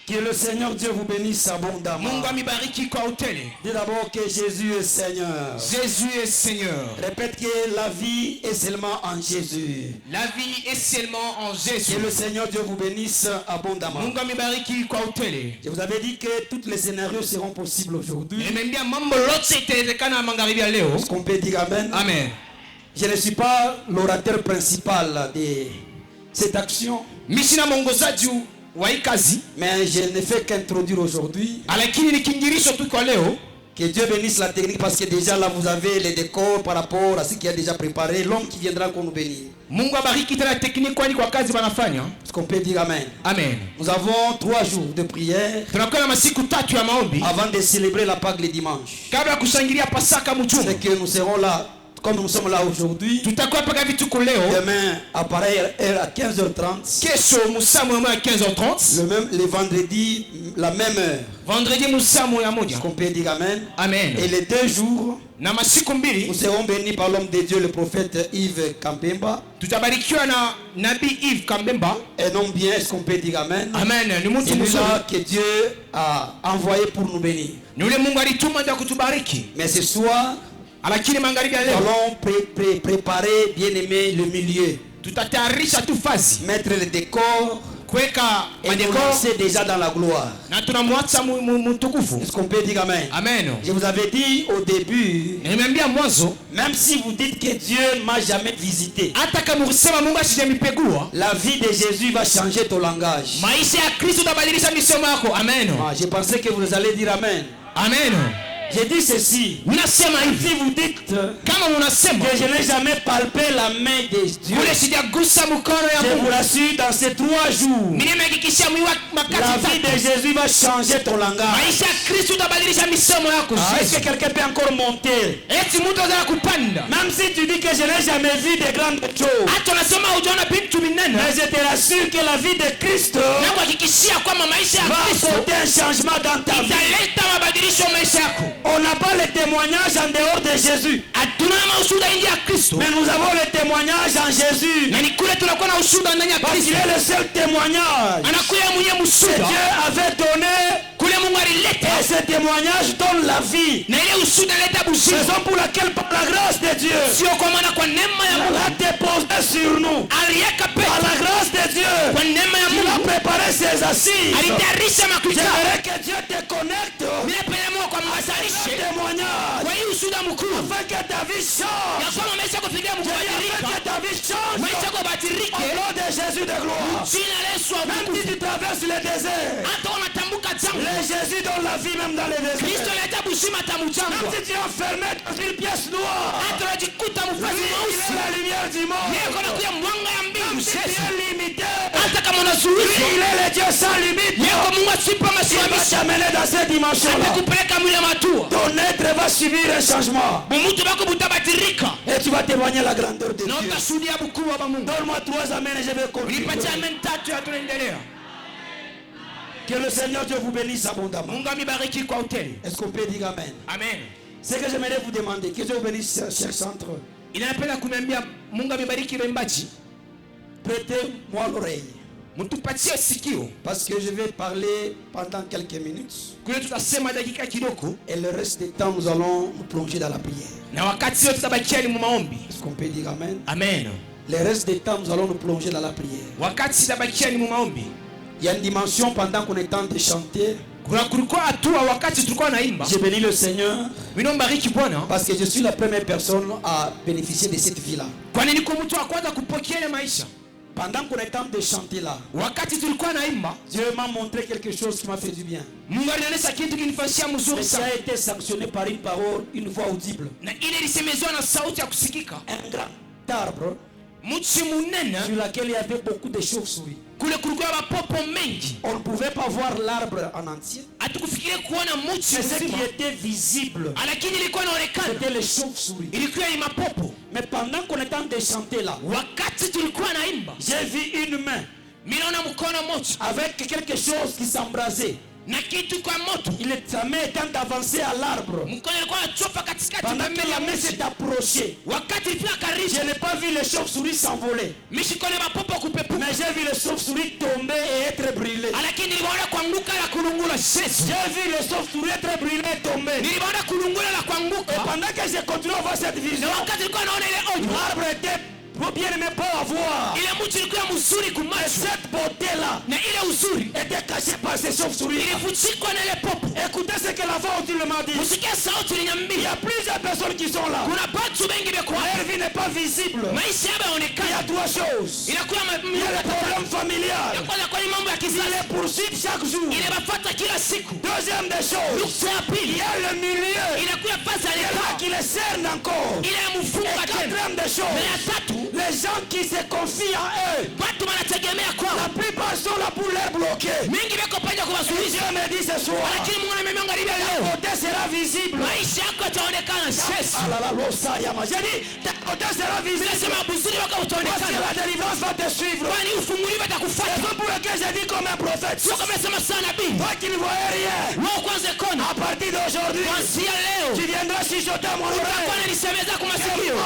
Que le Seigneur Dieu vous bénisse abondamment. Dis d'abord que Jésus est Seigneur. Jésus est Seigneur. Répète que la vie est seulement en Jésus. La vie est seulement en Jésus. Que le Seigneur Dieu vous bénisse abondamment. Je vous avais dit que tous les scénarios seront possibles aujourd'hui. Est-ce qu'on peut dire Amen? Amen. Je ne suis pas l'orateur principal de cette action. Mais je ne fais qu'introduire aujourd'hui. Que Dieu bénisse la technique parce que déjà là vous avez les décors par rapport à ce qui a déjà préparé. L'homme qui viendra qu'on nous bénisse. Est-ce qu'on peut dire Amen? Amen. Nous avons 3 jours de prière avant de célébrer la Pâque le dimanche. C'est que nous serons là. Comme nous sommes là aujourd'hui, demain à pareille heure à 15h30, le vendredi, la même heure. Est-ce qu'on peut dire Amen? Amen. Et les 2 jours, nous serons bénis par l'homme de Dieu, le prophète Yves Kambemba. Et non bien, est-ce qu'on peut dire Amen? Amen. C'est là que Dieu a envoyé pour nous bénir. Mais ce soir, nous allons préparer, bien aimé, le milieu. Mettre le décor et nous lancer déjà dans la gloire. Est-ce qu'on peut dire Amen? Amen. Je vous avais dit au début, même si vous dites que Dieu ne m'a jamais visité, la vie de Jésus va changer ton langage. Je pensais que vous allez dire Amen. Amen. J'ai dit ceci. Si vous dites que je n'ai jamais palpé la main de Dieu, je vous rassure, dans ces 3 jours, la vie de Jésus va changer ton langage. Est-ce que quelqu'un peut encore monter? Même si tu dis que je n'ai jamais vu de grandes choses, mais je te rassure que la vie de Christ va apporter un changement dans ta vie. On n'a pas le témoignage en dehors de Jésus, mais nous avons le témoignage en Jésus, parce qu'il est le seul témoignage que Dieu avait donné. Et ce témoignage donne la vie. Raison pour laquelle, par la grâce de Dieu, il a déposé sur nous. Par la grâce de Dieu, il a préparé ses assises. J'aimerais que Dieu te connecte à ce témoignage, afin que ta vie change. Afin que ta vie change. Au nom de Jésus de gloire. Même si tu traverses le désert, le Jésus donne la vie même dans les déserts. Même si tu es enfermé dans une pièce noire, lui, il est la lumière du monde. Même si tu es limité, lui, il est le Dieu sans limite. Il va t'amener dans cette dimension-là. Ton être va subir un changement. Et tu vas témoigner la grandeur de Dieu. Donne-moi 3 amens et je vais continuer. Que le Seigneur Dieu vous bénisse abondamment. Est-ce qu'on peut dire Amen? Amen. Ce que j'aimerais vous demander, que Dieu vous bénisse, cher centre. Prêtez-moi l'oreille. Parce que je vais parler pendant quelques minutes. Et le reste du temps, nous allons nous plonger dans la prière. Est-ce qu'on peut dire Amen? Amen. Le reste du temps, nous allons nous plonger dans la prière. Il y a une dimension pendant qu'on est en train de chanter. J'ai béni le Seigneur parce que je suis la première personne à bénéficier de cette vie-là. Pendant qu'on est en train de chanter là, Dieu m'a montré quelque chose qui m'a fait du bien. Mais ça a été sanctionné par une parole, une voix audible. Un grand arbre sur laquelle il y avait beaucoup de chauves-souris. On ne pouvait pas voir l'arbre en entier. Mais ce qui était visible, c'était les chauves-souris. Mais pendant qu'on était en train de chanter là, j'ai vu une main avec quelque chose qui s'embrasait. na kitu kwa moto. Sa main étant avancée à l'arbre. Mkono alikuwa anachopa katikati Pendant que pembeni la ya main mti. s'est approchée, Wakati ilifika karibu, je n'ai pas vu les chauves-souris s'envoler. mishikole mapopo kupepuka. Mais j'ai vu les chauves-souris tomber et être brûlées. Lakini niliona kuanguka na kulungula. J'ai vu les chauves-souris être brûlées et tomber. Niliona kulungula na kuanguka. Et pendant que j'ai continué à voir cette vision, Na wakati nilikuwa naona ile onyo, l'arbre était bien aimé pour avoir. ile mti ilikuwa mzuri Et kumacho. cette beauté-là Na ile uzuri était cachée par ces chauves-souris. ilifuchikwa na ile popo. Écoutez ce que la voix m'a dit. Usikia sauti Il y iliniambia, a plusieurs personnes qui sont là. kuna watu wengi beko hapa. Leur vie n'est pas visible. Maisha yao Il y a yaonekana. trois choses. Inakuwa Il y a les problèmes familiales. kwanza kwa mambo ya Ils kizazi. les poursuivent chaque jour. Ile bafuata kila siku. Deuxième des choses. Nukta ya Il pili, y a le milieu. inakuwa fasa Il y a là lepa. qui les cerne encore. Ile ya Et mfunga tena. quatrième des Na choses. ya tatu, Les gens qui se confient en eux. watu wanategemea La kwao. plupart sont là pour les bloquer. Mingi beko pamoja Et kuwasuluhisha. Dieu me dit ce soir. Lakini Mungu amemwambia angalia Ta leo. beauté sera visible. Maisha yako yataonekana sasa. Ah là là, l'osa yama. J'ai dit, ta beauté sera visible. Nasema buzuri wako Parce que utaonekana. la délivrance va te suivre. Kwani ufunguliwe C'est atakufuata. pas pour lequel j'ai dit comme un prophète. Sio kama sema sana nabii. Toi qui ne voyais rien. Wewe kwanza kona. À partir d'aujourd'hui, Kuanzia leo. tu viendras chuchoter à mon Utakuwa oreille. unanisemeza kwa masikio.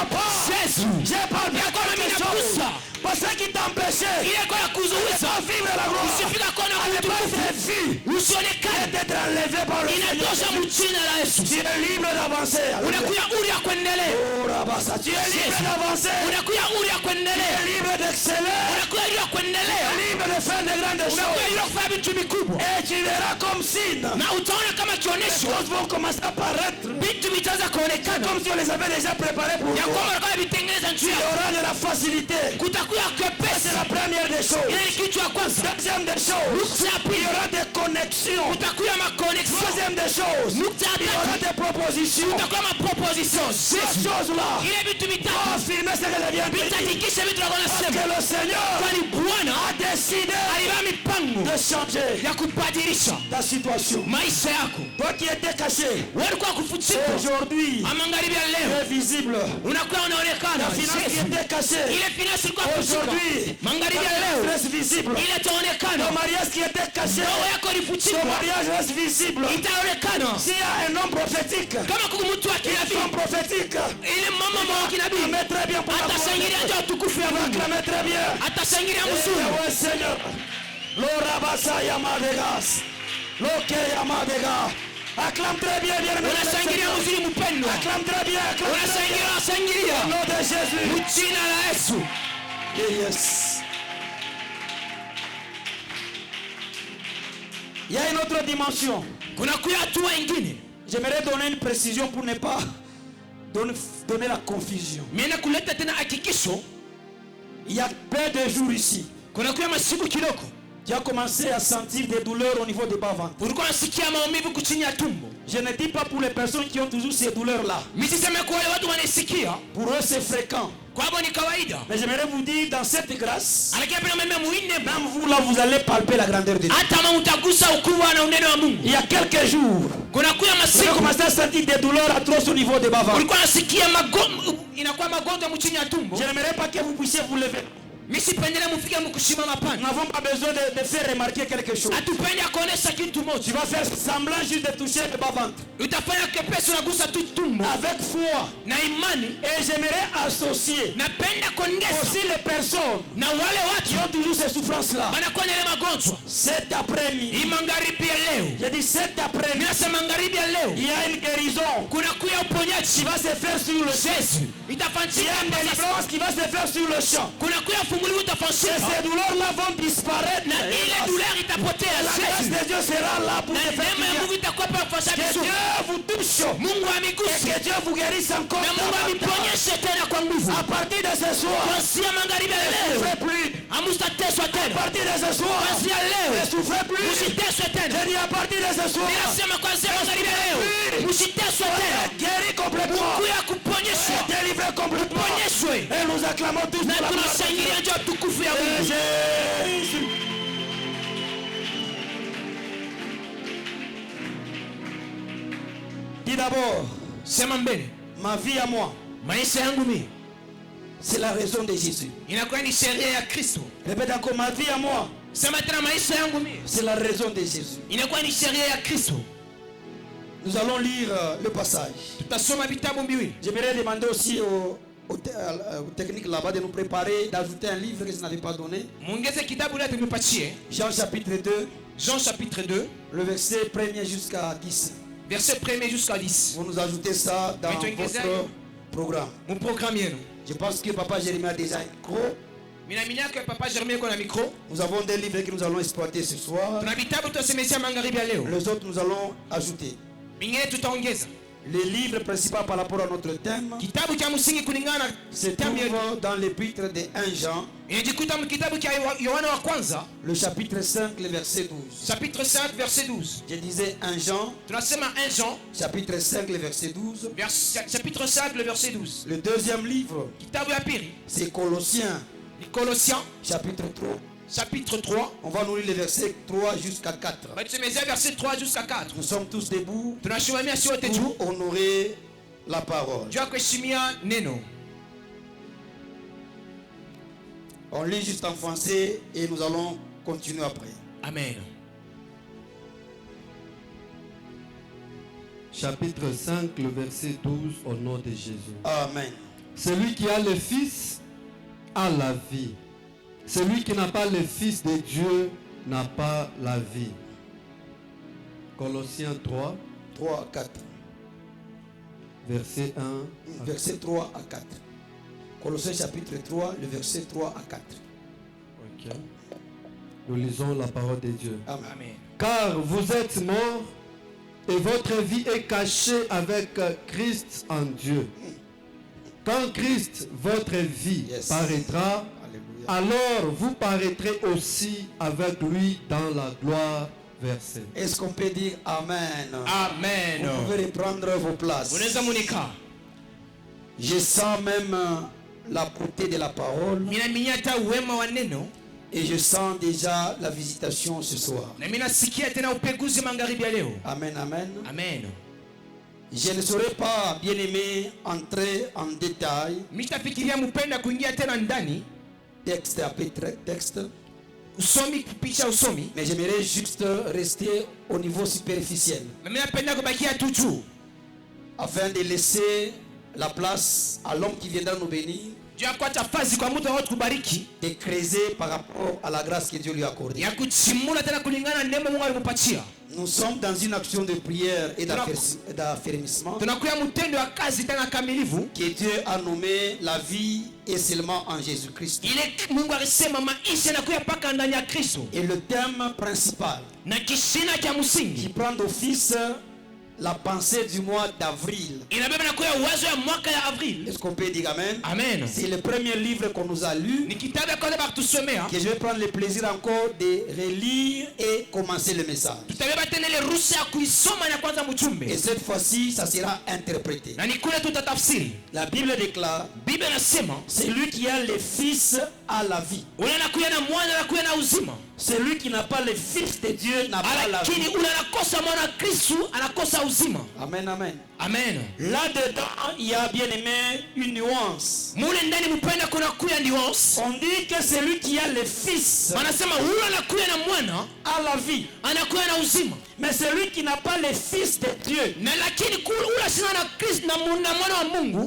Yesu. J'ai parlé de Yako mimi quelque chose. nakusa. Parce qui t'empêchait Ile kwa de kuzuiza. pas vivre la gloire. Usifika kona À ne pas kutukufu. être vu. Usionekane. Et d'être enlevé par le Seigneur. Inatosha mchina la Yesu. Tu es libre d'avancer. Unakuya uri ya kuendelea. Oh, Rabassa, tu es libre d'avancer. Unakuya uri ya Tu kuendelea. es libre d'exceller. Unakuya uri ya Tu kuendelea. es libre de faire de grandes Unakuya choses. uri ya kufanya vitu vikubwa. Et tu verras comme signe. Na utaona kama Les kionesho choses vont commencer à apparaître. vitu vitaanza kuonekana. Comme si on les avait déjà préparés pour Ya toi. kwamba walikuwa vitengeneza Tu njia. auras de la facilité. Kutakuya kwepesi. C'est la première des choses. Ile ni kitu ya kwanza. Deuxième des choses. Nukta ya Il y pili. aura des connexions. Kutakuya makonexio. Troisième des choses. Nukta ya Il y aura tatu. des propositions. Kutakuwa maproposition. Ces choses-là Ile vitu vont vitatu. affirmer ce que je viens de dire. Vitahakikisha vitu Parce wanasema. que le Seigneur Kwani Bwana a décidé alibeba mipango de changer ya kubadilisha ta situation. maisha yako. Toi qui étais caché, Walikuwa kufuchika. aujourd'hui, Magharibi ya tu leo es visible. unakuwa unaonekana. La finance qui était cachée, Ile finance ilikuwa kufuchika. aujourd'hui, Magharibi ya ta leo finance reste visible. ile itaonekana. Ton mariage qui était caché, Ndoa yako ton ilifuchika. mariage reste visible. Itaonekana. S'il y a un homme prophétique, Kama kuna mtu wa une kinabii, femme prophétique, ile mama wa kinabii acclamez très bien pour la atashangilia gloire. ndio utukufu ya Mungu. Acclamez très bien. Atashangilia Eh, mzuri. ouais, Seigneur. L'orabasa yamadegas. Loke yamadega. Acclame très bien, bien aimé. Unashangilia mzuri mpendwa. Acclame très bien, acclame très Unashangilia, bien. unashangilia. Au nom de Jésus. Jina la Yesu. Yes. Il y a une autre dimension. Kuna kuya hatua ingine. J'aimerais donner une précision pour ne pas donner la confusion. Mimi kuleta tena hakikisho. Il y a peu de jours ici. Kuna kuya masiku kidogo. Tu as commencé à sentir des douleurs au niveau des bas-ventres. Ulikuwa unasikia maumivu kuchini ya tumbo. Je ne dis pas pour les personnes qui ont toujours ces douleurs-là. Mimi siseme kwa wale watu wanasikia. Pour eux, c'est fréquent. Kwa hivyo ni kawaida. Mais j'aimerais vous dire, dans cette grâce, Lakini pia mimi muine même vous là, vous allez palper la grandeur de Dieu. hata kama utagusa ukubwa na unene wa Mungu. Il y a quelques jours, Kuna kuya vous avez masiku commencé à sentir des douleurs atroces au niveau des bas-ventres. ulikuwa unasikia inakuwa magonjwa mchini ya tumbo. Je n'aimerais pas que vous puissiez vous lever. Mimi sipendele mfike mkushimama Nous pana. n'avons pas besoin de faire remarquer quelque chose. Hatupendi kuonesha kitu Tu moja. vas faire semblant juste de toucher le bas-ventre. Utafanya kepesi unagusa tu tumbo Avec foi. na imani. Et j'aimerais associer Napenda kuongeza aussi les personnes na wale qui watu ont toujours ces souffrances-là. wanakuwa na ile magonjwa. Cet après-midi, Hii magharibi ya leo. j'ai dit cet après-midi, Ninasema magharibi ya leo. il y a une guérison Kuna kuya qui uponyaji. va se faire sur le champ. Yesu. Il y a Itafanyika une délivrance qui va se faire sur le champ. kuna kuya funguliwa Et utafanyika. ces douleurs-là vont disparaître. Na ile douleur itapotea. La grâce Yesu. de Dieu sera là pour Na te faire neema ya du Mungu bien. itakuwa pale kufanya Que vizuri. Dieu vous touche. Mungu Et amiguse. que Dieu vous guérisse encore. Na Mungu davantage. amiponyeshe tena kwa nguvu. À partir de ce soir, Kuanzia magharibi ya ne leo. souffrez plus. Hamutateswa À tena. partir de ce soir, Kuanzia leo. ne souffrez plus. Musiteswe tena. Je dis à partir de ce soir, Ninasema kuanzia magharibi ya leo. Musiteswe tena. guéri complètement. Kuya kuponyeshwa. Délivré complètement. Ponyeshwe. Et nous acclamons tous Na pour la gloire de tunashangilia njoo tukufu ya Mungu. Jésus. Dis d'abord, Sema mbele. ma vie à moi, Maisha yangu mimi c'est la raison de Jésus. inakuwa ni sheria ya Kristo. Répète encore, ma vie à moi, C'est la raison de Jésus. Nous allons lire le passage. J'aimerais demander aussi aux techniques là-bas de nous préparer, d'ajouter un livre que je n'avais pas donné. Jean chapitre 2. Jean chapitre 2. Le verset 1er jusqu'à 10. Verset 1er jusqu'à 10. Vous nous ajoutez ça dans votre programme. Mon programme. Je pense que Papa Jérémie a déjà un micro. Nous avons des livres que nous allons exploiter ce soir. Les autres nous allons ajouter. Les livres principaux par rapport à notre thème se trouvent dans l'épître de 1 Jean, le chapitre 5, le verset 12. Chapitre 5, verset 12. Je disais 1 Jean, 1 Jean, chapitre 5, le verset 12. Chapitre 5, le verset 12. Le deuxième livre, c'est Colossiens, chapitre 3. Chapitre 3. On va nous lire les versets 3 jusqu'à 4. Verset 3 jusqu'à 4. Nous sommes tous debout pour honorer la parole. On lit juste en français et nous allons continuer après. Amen. Chapitre 5, le verset 12, au nom de Jésus. Amen. Celui qui a le Fils a la vie. Celui qui n'a pas le Fils de Dieu n'a pas la vie. Colossiens 3. 3 à 4. Verset 1. Verset 3 à 4. Colossiens chapitre 3, le verset 3 à 4. Ok. Nous lisons la parole de Dieu. Amen. Car vous êtes morts et votre vie est cachée avec Christ en Dieu. Quand Christ, votre vie, paraîtra, alors vous paraîtrez aussi avec lui dans la gloire. Verset. Est-ce qu'on peut dire Amen? Amen. Vous pouvez reprendre vos places. Je sens même la portée de la parole. Et je sens déjà la visitation ce soir. Amen, amen. Amen. Je ne saurais pas, bien aimé, entrer en détail. Texte après texte. Mais j'aimerais juste rester au niveau superficiel. Afin de laisser la place à l'homme qui viendra nous bénir. De creuser par rapport à la grâce que Dieu lui a accordée. Nous sommes dans une action de prière et d'affermissement que Dieu a nommé la vie et seulement en Jésus-Christ. Et le thème principal qui prend d'office la pensée du mois d'avril. Est-ce qu'on peut dire Amen? Amen. C'est le premier livre qu'on nous a lu. Que je vais prendre le plaisir encore de relire et commencer le message. Et cette fois-ci, ça sera interprété. La Bible déclare: celui qui a le Fils a la vie. Celui qui n'a pas le Fils de Dieu n'a pas la vie. Amen, amen. Amen. Là-dedans, il y a bien aimé une nuance. On dit que celui qui a le Fils a la vie. Mais celui qui n'a pas le Fils de Dieu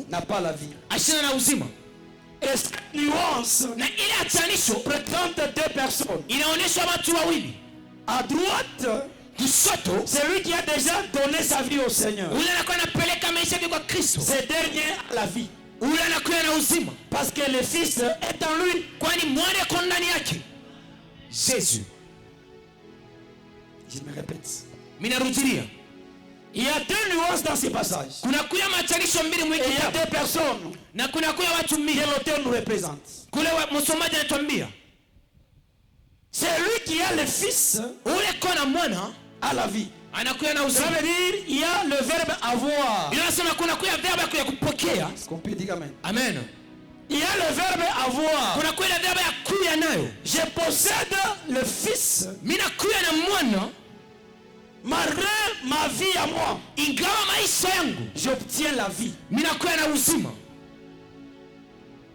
n'a pas la vie. Et cette nuance présente deux personnes. À droite, celui qui a déjà donné sa vie au Seigneur. Ce dernier a la vie. Parce que le Fils est en lui. Jésus. Je me répète. Il y a deux nuances dans ce passage. Et il y a deux personnes que l'auteur nous représente. Celui qui a le Fils a la vie. Ça veut dire il y a le verbe avoir. Est-ce qu'on peut dire Amen? Amen. Il y a le verbe avoir. Je possède le Fils. Malgré ma vie à moi, j'obtiens la vie.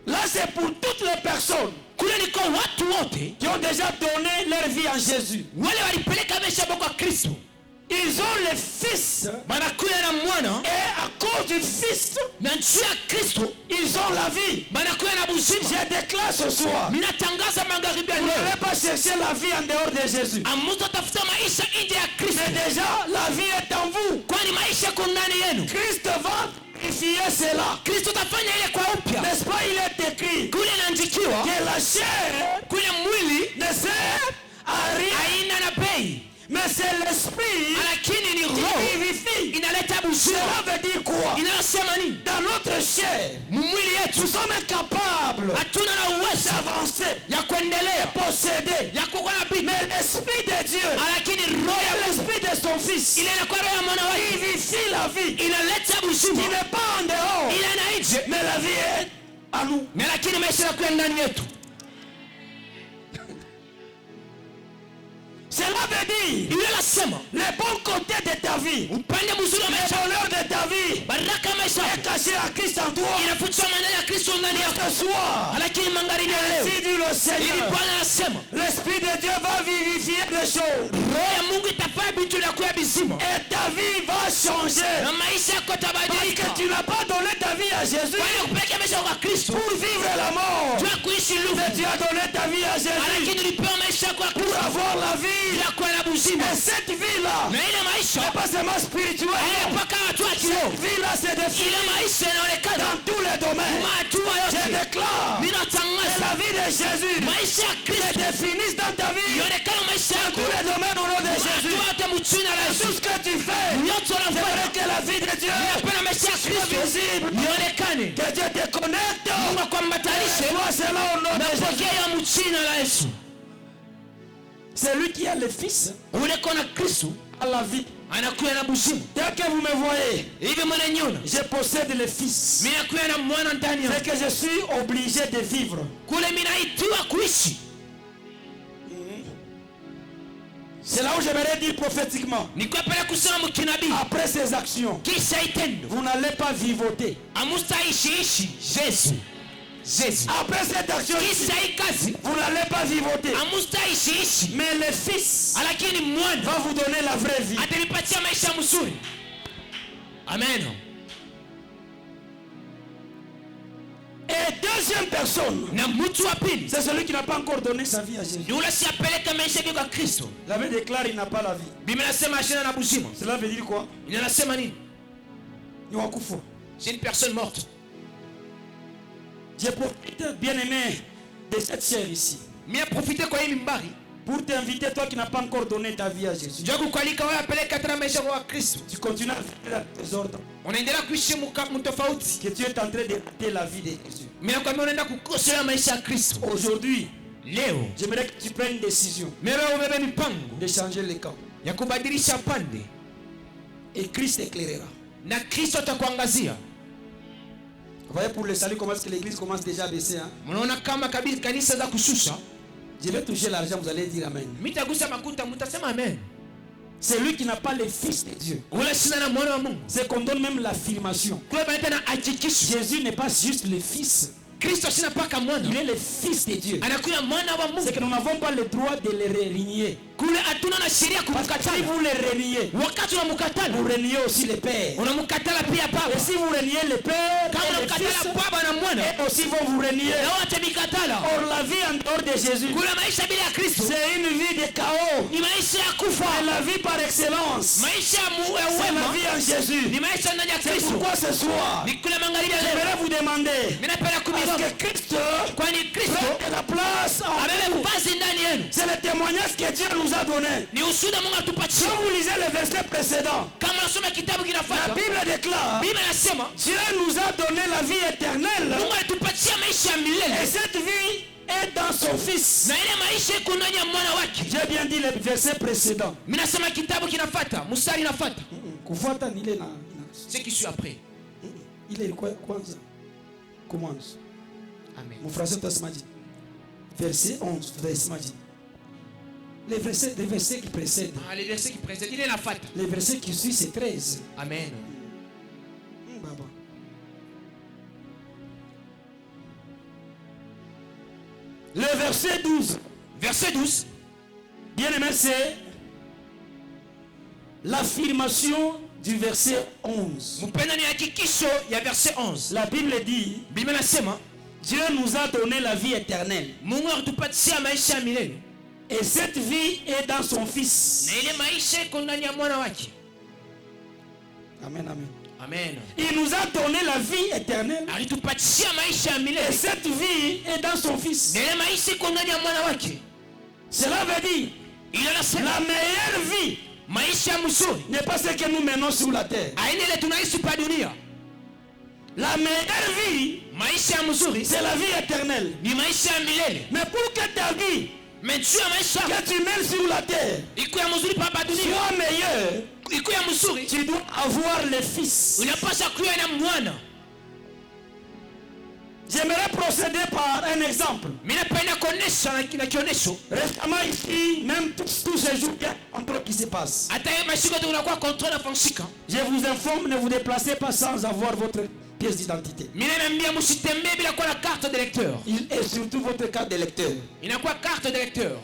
Là, c'est pour toutes les personnes kule niko watu wote qui ont déjà donné leur vie en Jésus. wale walipeleka maisha yao kwa Kristo. Ils ont le Fils. Banakuya na mwana Et à cause du Fils, na njia ya Kristo ils ont la vie. banakuya na buzima. Je déclare ce soir, Ninatangaza magharibi ya vous leo, n'allez pas chercher la vie en dehors de Jésus. hamutafuta maisha nje ya Kristo, Mais déjà, la vie est en vous. kwani maisha yako ndani yenu. Christ va vérifier cela. Kristo tafanya ile kwa upya. N'est-ce pas, il est écrit Kule inaandikiwa que la chair kule mwili ne sert à rien, haina na bei, mais c'est l'esprit lakini ni qui roho vivifie. inaleta buzima. Cela veut dire quoi? Inasema nini? Dans notre chair, Mwili yetu nous sommes incapables hatuna na uwezo d'avancer, ya kuendelea, posséder. ya kuwa na bibi, Mais l'esprit de Dieu, lakini roho ya Mungu l'esprit de son Fils, ile inakuwa roho ya mwana qui wake vivifie la vie, inaleta qui buzima, n'est pas en dehors, ile na nje, mais la vie est à nous. na lakini maisha yanakuwa ndani yetu. Cela veut dire Ile nasema le bon côté de ta vie, upande mzuri wa le maisha, bonheur de ta vie baraka ya maisha est caché à Christ en toi. inafichwa maneno ya Kristo ndani yako. Ce soir, Lakini magharibi ya leo, ainsi dit le ili Seigneur, Bwana anasema l'Esprit de Dieu va vivifier les choses roho ya Mungu itafanya vitu vya kuwa bizima et ta vie va changer. na maisha yako Parce yatabadilika. que tu n'as pas donné ta vie à Jésus Kwani kupeleka maisha kwa Kristo pour vivre la mort, jua kuishi mais lufu, tu as donné ta vie à Jésus lakini ulipewa maisha yako kwa pour Kristo avoir la vie. bila kuwa na buzima. Et cette vie-là, Na ile maisha n'est pas seulement spirituelle, mpaka watu wa kiroho, cette vie-là c'est ile défini maisha inaonekana dans tous les domaines. mahatua Je yote. déclare que Ninatangaza la vie de Jésus maisha ya se Kristo définisse dans ta vie, ionekane maisha dans yako, tous les domaines au nom de Jésus. mahatua yote mchina la Tout Yesu. ce que tu fais, Yote c'est vrai unafanya que la vie de Dieu napenda maisha ya soit Kristo visible, ionekane. que Dieu te connecte. Mungu akwambatanishe Sois cela au nom de na Jésus. pokea ya mchina la Yesu. Celui qui a le Fils Ule kona Kristo a la vie. anakuwa na buzima. Dès que vous me voyez, Hivi mnaniona je possède le Fils. mimi nakuwa na mwana ndani yangu, C'est que je suis obligé de vivre. kule mimi naitiwa kuishi. C'est là où j'aimerais dire prophétiquement. Niko pale kusema mkinabii, Après ces actions, kisha itendo vous n'allez pas vivoter. amustaishiishi Yesu. Après cette action, Kisha hii kazi vous n'allez pas vivoter. amustaishiishi, Mais le Fils lakini mwana va vous donner la vraie vie. atanipatia maisha mzuri. Amen. Et deuxième personne, Na mtu wa pili c'est celui qui n'a pas encore donné sa vie à Jésus. ni ule siapeleka maisha yake kwa Kristo. Il avait déclaré il n'a pas la vie. Biblia inasema ashina na buzima. Cela veut dire quoi? Inasema nini? Ni wakufa. C'est une personne morte. Je profite, bien-aimé, de cette chair ici Mimi profite kwa hii mimbari pour t'inviter, toi qui n'as pas encore donné ta vie à Jésus. njoo kukualika wewe apeleka tena maisha kwa Kristo. Tu continues à vivre dans tes ordres. Unaendelea kuishi mtofauti. Que tu es en train de rater la vie de Jésus. Mimi nakwambia unaenda kukosea maisha ya Kristo. Aujourd'hui, Leo j'aimerais que tu prennes une décision mimi ubebe mipango de changer les camps. ya kubadilisha pande Et Christ éclairera. na Kristo atakuangazia. Vous voyez pour le salut comment est-ce que l'église commence déjà à baisser. Hein? Mnaona kama kabisa kanisa za kushusha. Je vais toucher l'argent, vous allez dire Amen. Mimi tagusa makuta mtasema amen. Celui qui n'a pas le Fils de Dieu, Ule sina na mwana wa Mungu. c'est qu'on donne même l'affirmation. Kwa hiyo na hakikisho. Jésus n'est pas juste le Fils, Kristo sina paka mwana. il est le Fils de Dieu. Anakuwa mwana wa C'est Mungu. que nous n'avons pas le droit de le renier. Kule hatuna na sheria Parce que si kumkatala. vous le reniez, Wakati unamkatala, vous reniez aussi le Père. unamkatala pia baba. Et si vous reniez le Père, Kama et le unamkatala Fils, baba na mwana, et aussi vont vous renier. na wote mikatala. Or la vie en dehors de Jésus, Kule maisha bila ya Kristo c'est une vie de chaos. ni maisha ya Et kufa. la vie par excellence, Maisha ya c'est la wema vie en Jésus. ni maisha ndani ya C'est Kristo. pourquoi ce soir, Ni kule magharibi ya leo. j'aimerais vous demander, Mimi napenda parce kumiomba que Christ kwani Kristo prend la place en amebeba vous. nafasi ndani yenu. C'est le témoignage que Dieu nous a donné. Ni ushuhuda Mungu atupatia. Quand vous lisez le verset précédent, Kama unasoma kitabu la kinafuata, Bible déclare, Biblia inasema Dieu nous a donné la vie éternelle. Mungu alitupatia maisha ya Et milele cette vie est dans son Fils. na ile maisha iko ndani ya mwana wake. J'ai bien dit le verset précédent. Mimi nasema kitabu kinafuata, mstari inafuata. Kufuata ni ile na Ce qui suit après. ile ilikuwa kwanza. Commence. Amen. Mon français utasemaje? Verset 11 utasemaje? Les versets qui précèdent. Ah, le verset qui précède, il est la fête. Les versets qui suivent, c'est 13. Amen. Baba. Verset 12. Verset 12. Bien aimé, c'est l'affirmation du verset 11. Mpenda ni hakikisho ya verset 11. La Bible dit, Biblia inasema Dieu nous a donné la vie éternelle. Mungu alitupatia maisha ya milele. Et cette vie est dans son Fils. Na ile maisha iko ndani ya mwana wake. Amen, amen. Amen. Il nous a donné la vie éternelle. Alitupatia maisha ya Et milele. cette vie est dans son Fils. Na ile maisha iko ndani ya mwana wake. Cela veut dire, Ile anasema la meilleure vie maisha mzuri n'est pas ce que nous menons sur la terre. aina ile tunaishi pa dunia. La meilleure vie, Maisha mzuri c'est la vie éternelle. ni maisha ya milele. Mais pour que ta vie Mais tu ya maisha que tu mènes sur la terre iko ya mzuri pa dunia. soit meilleure, Iko ya mzuri tu dois avoir le Fils. unapaswa kuwa na mwana. J'aimerais procéder par un exemple. Mimi napenda kuonesha na kionesho. Récemment ici, même tous ces jours, il y a un truc qui se passe. Hata hiyo mashiko tunakuwa control afanyika. Je vous informe, ne vous déplacez pas sans avoir votre pièce d'identité. Mimi naambia msitembee bila kuwa na carte de lecteur. Et surtout votre carte d'électeur. Inakuwa carte de lecteur.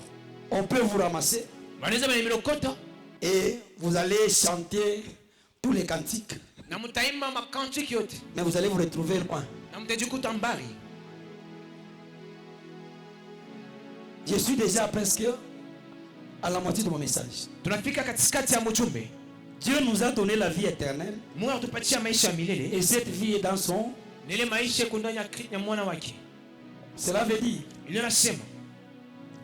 On peut vous ramasser Wanaweza mnilokota et vous allez chanter tous les cantiques. na mtaimba makantiki yote. Mais vous allez vous retrouver loin. Na mtajikuta mbali. Je suis déjà presque à la moitié de mon message. Tunafika katikati ya mjumbe. Dieu nous a donné la vie éternelle. Mungu atupatia maisha ya milele. Et cette vie est dans son. Nile maisha iko ndani ya mwana wake. Cela veut dire, Ile nasema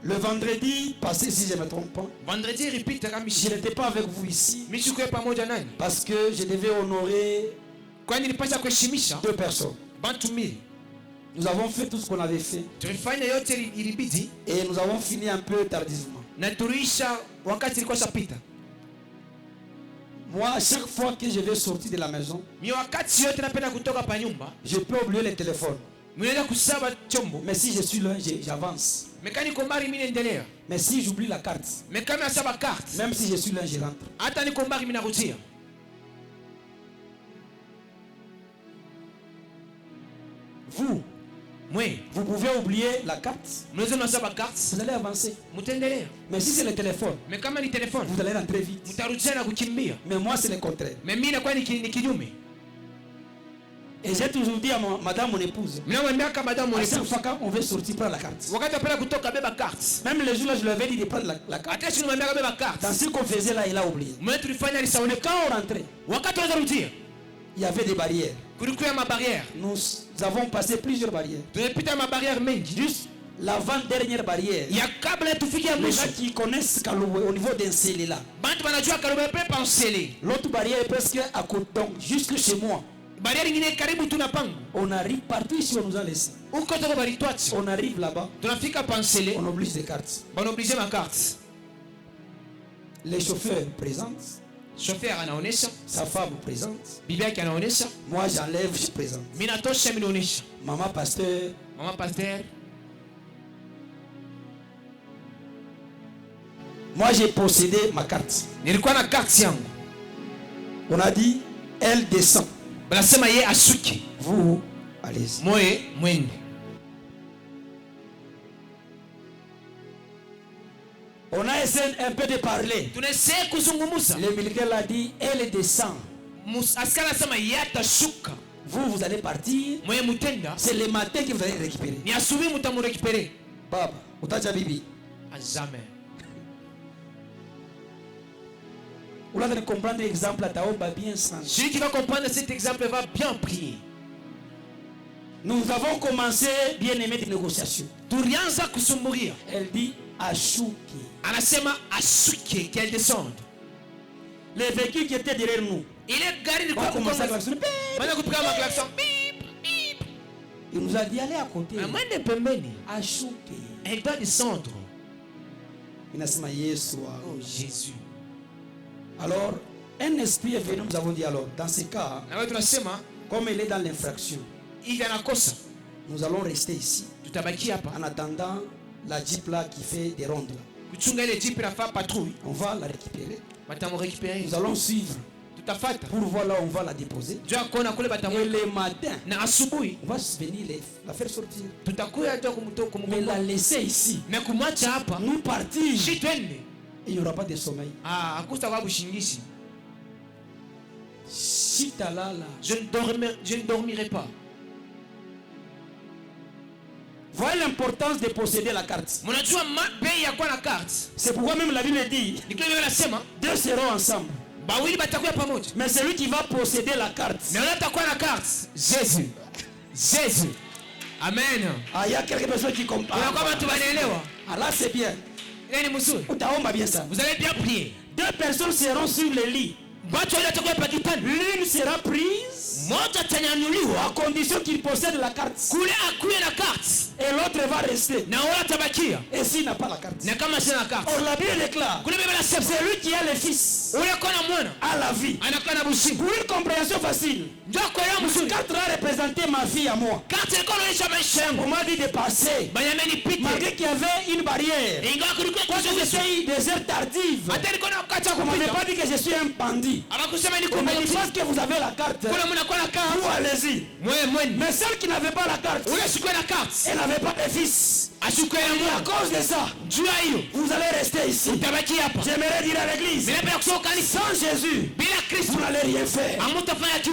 le vendredi passé, si je ne me trompe pas, vendredi repeat kama je n'étais pas avec vous ici mimi sikuwa pamoja nani. parce que je devais honorer Kwani nilipaswa kuheshimisha 2 personnes. bantu 1000. Nous avons fait tout ce qu'on avait fait Tulifanya yote ilibidi et nous avons fini un peu tardivement. na tuliisha wakati ilikuwa shapita. Moi, à chaque fois que je vais sortir de la maison, Mimi wakati yote napenda kutoka pa nyumba, je peux oublier le téléphone. mnaenda kusaba chombo. Mais si je suis là, j'avance. Mekani kombari mimi naendelea. Mais si j'oublie la carte, Mekani nasaba carte. même si je suis là, je rentre. Hata ni kombari mimi narudia. Vous, vous pouvez oublier la carte, Mnaweza nasaba carte. vous allez avancer. Mtaendelea. Mais si c'est le téléphone, Mais kama ni telefoni, vous allez rentrer vite. mtarudia na kukimbia. Mais moi, c'est le contraire. Mais mimi nakuwa ni kinyume. Et j'ai toujours dit à madame, mon épouse, Mimi namwambia kama madam à chaque mwetu. fois qu'on veut sortir, prendre la carte. Wakati apenda kutoka beba carte. Même le jour là, je lui avais dit de prendre la carte. Hata si nimwambia beba carte. Dans ce qu'on faisait là, il a oublié. Mwe tulifanya lisaone. Quand on rentrait, Wakati wanarudia, il y avait des barrières. kulikuwa mabarrière. Nous avons passé plusieurs barrières. Tumepita mabarrière mengi. Juste l'avant-dernière barrière. Ya kabla tufikia Les mwisho. gens qui connaissent Kaloué au niveau d'un scellé là. Bantu wanajua Kalume pe pensele. L'autre barrière est presque à côté, donc jusque chez moi. Barrière nyingine karibu tunapangu. On arrive partout ici, on nous a laissé. Uko toko baritwati. On arrive là-bas, Tunafika pensele. on oblige des cartes. Bana oblige ma carte. Les chauffeurs présentent, Chauffeur anaonesha, sa femme présente. bibi yake anaonesha, Moi j'enlève, je présente. mimi natosha mimi naonesha. Maman pasteur, Mama pasteur, moi j'ai possédé ma carte. nilikuwa na carte yangu. On a dit, elle descend. Banasema yeye asuki. Vous, allez-y. Moye mwende. On a essayé un peu de parler. Tunasema kuzungumza. Le militaire a dit, elle descend. Askari anasema yeye atashuka. Vous allez partir. Moye mutenda. C'est le matin que vous allez récupérer. Ni asubuhi mtamurekipere. Baba, utacha bibi. Jamais. Vous allez comprendre l'exemple à Taoba bien sans. Celui qui va comprendre cet exemple va bien prier. Nous avons commencé bien aimé des négociations. Tulianza kusumburia. Elle dit Ashuki. Anasema ashuke qu'elle descende. Les véhicules qui étaient derrière nous. Ile gari On ilikuwa a commencé à kukonga. klaxonner. Bana kupiga maklaxon. Bip bip. Il nous a dit allez à côté. Amende pembeni. Ashuki. Elle doit descendre. Inasema Yesu. Oh Jésus. Alors, un esprit est venu, nous avons dit alors, dans ce cas, Na wewe tunasema comme il est dans l'infraction, hivi anakosa. nous allons rester ici Tutabaki hapa. en attendant la Jeep là qui fait des rondes là. Kuchunga ile jeep inafaa patrouille. On va la récupérer. Watamurekipere. Nous allons suivre pour voir là où on va la déposer. Et le matin, on va venir la faire sortir. Mais la laisser ici, nous partir, il n'y aura pas de sommeil. Si tu as là, je ne dormirai pas. Voyez l'importance de posséder la carte. C'est pourquoi même la Bible dit, deux seront ensemble. Mais celui qui va posséder la carte, Jésus. Amen. Ah, il y a quelques personnes qui comprennent. Ah, là c'est bien. Bien ça. Vous allez bien prier. Deux personnes seront sur le lit. L'une sera prise à condition qu'il possède la carte. Et l'autre va rester. Et s'il n'a pas la carte. Or la Bible déclare, c'est lui qui a le fils à la vie. Pour une compréhension facile, carte a représenté ma vie à moi. On m'a dit de passer. Malgré qu'il y avait une barrière. Quand je suis des heures tardives, on ne m'avait pas dit que je suis un bandit. Mais il pense que vous avez la carte. Vous allez-y. Mais celle qui n'avait pas la carte, elle n'avait pas de fils. Et à cause de ça, vous allez rester ici. J'aimerais dire à l'église, sans Jésus, vous n'allez rien faire.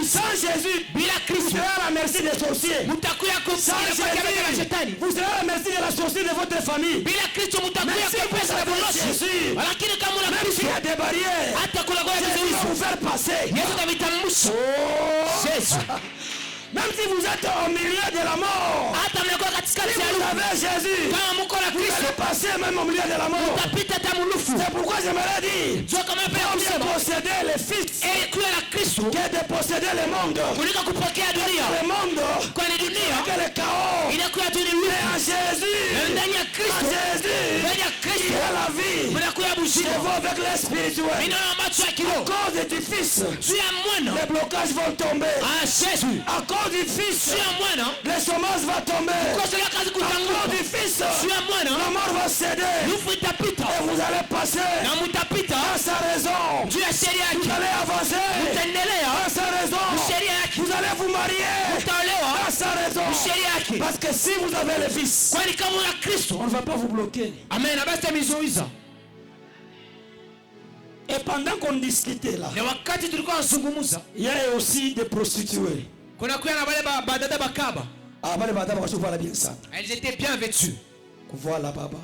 Sans Jésus, vous serez à la merci des sorciers. Sans Jésus, vous serez à la merci de la sorcière de votre famille. Même si vous avez Jésus, même s'il y a des barrières, Jésus va vous faire passer. Même si vous êtes au milieu de la mort, si vous avez Jésus, vous allez passer même au milieu de la mort. C'est pourquoi j'aimerais dire, mieux posséder le Fils que de posséder le monde. Le monde, que le chaos. Mais en Jésus, il y a la vie. Je vais avec l'esprit. À cause du Fils, les blocages vont tomber. À cause du Fils, le chômage va tomber. À cause du Fils, la mort va céder. Et vous allez passer à sa raison. Vous allez avancer à sa raison. Vous allez vous marier à sa raison. Parce que si vous avez le Fils, on ne va pas vous bloquer. Amen. Et pendant qu'on discutait là, il y a aussi des prostituées. Elles étaient bien vêtues. Voilà, baba.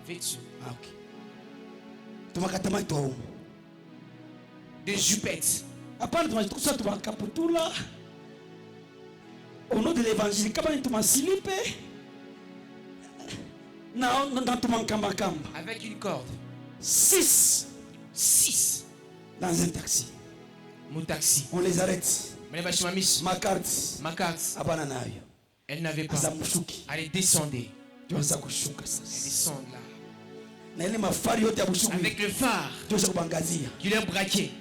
Vêtues. Ah, ok. Des jupettes. Au nom de l'évangile, avec une corde. 6 dans un taxi. Mon taxi. On les arrête. Ma carte. Elle n'avait pas. Elle descendait. Elle descend là. Avec le phare qui leur braquait.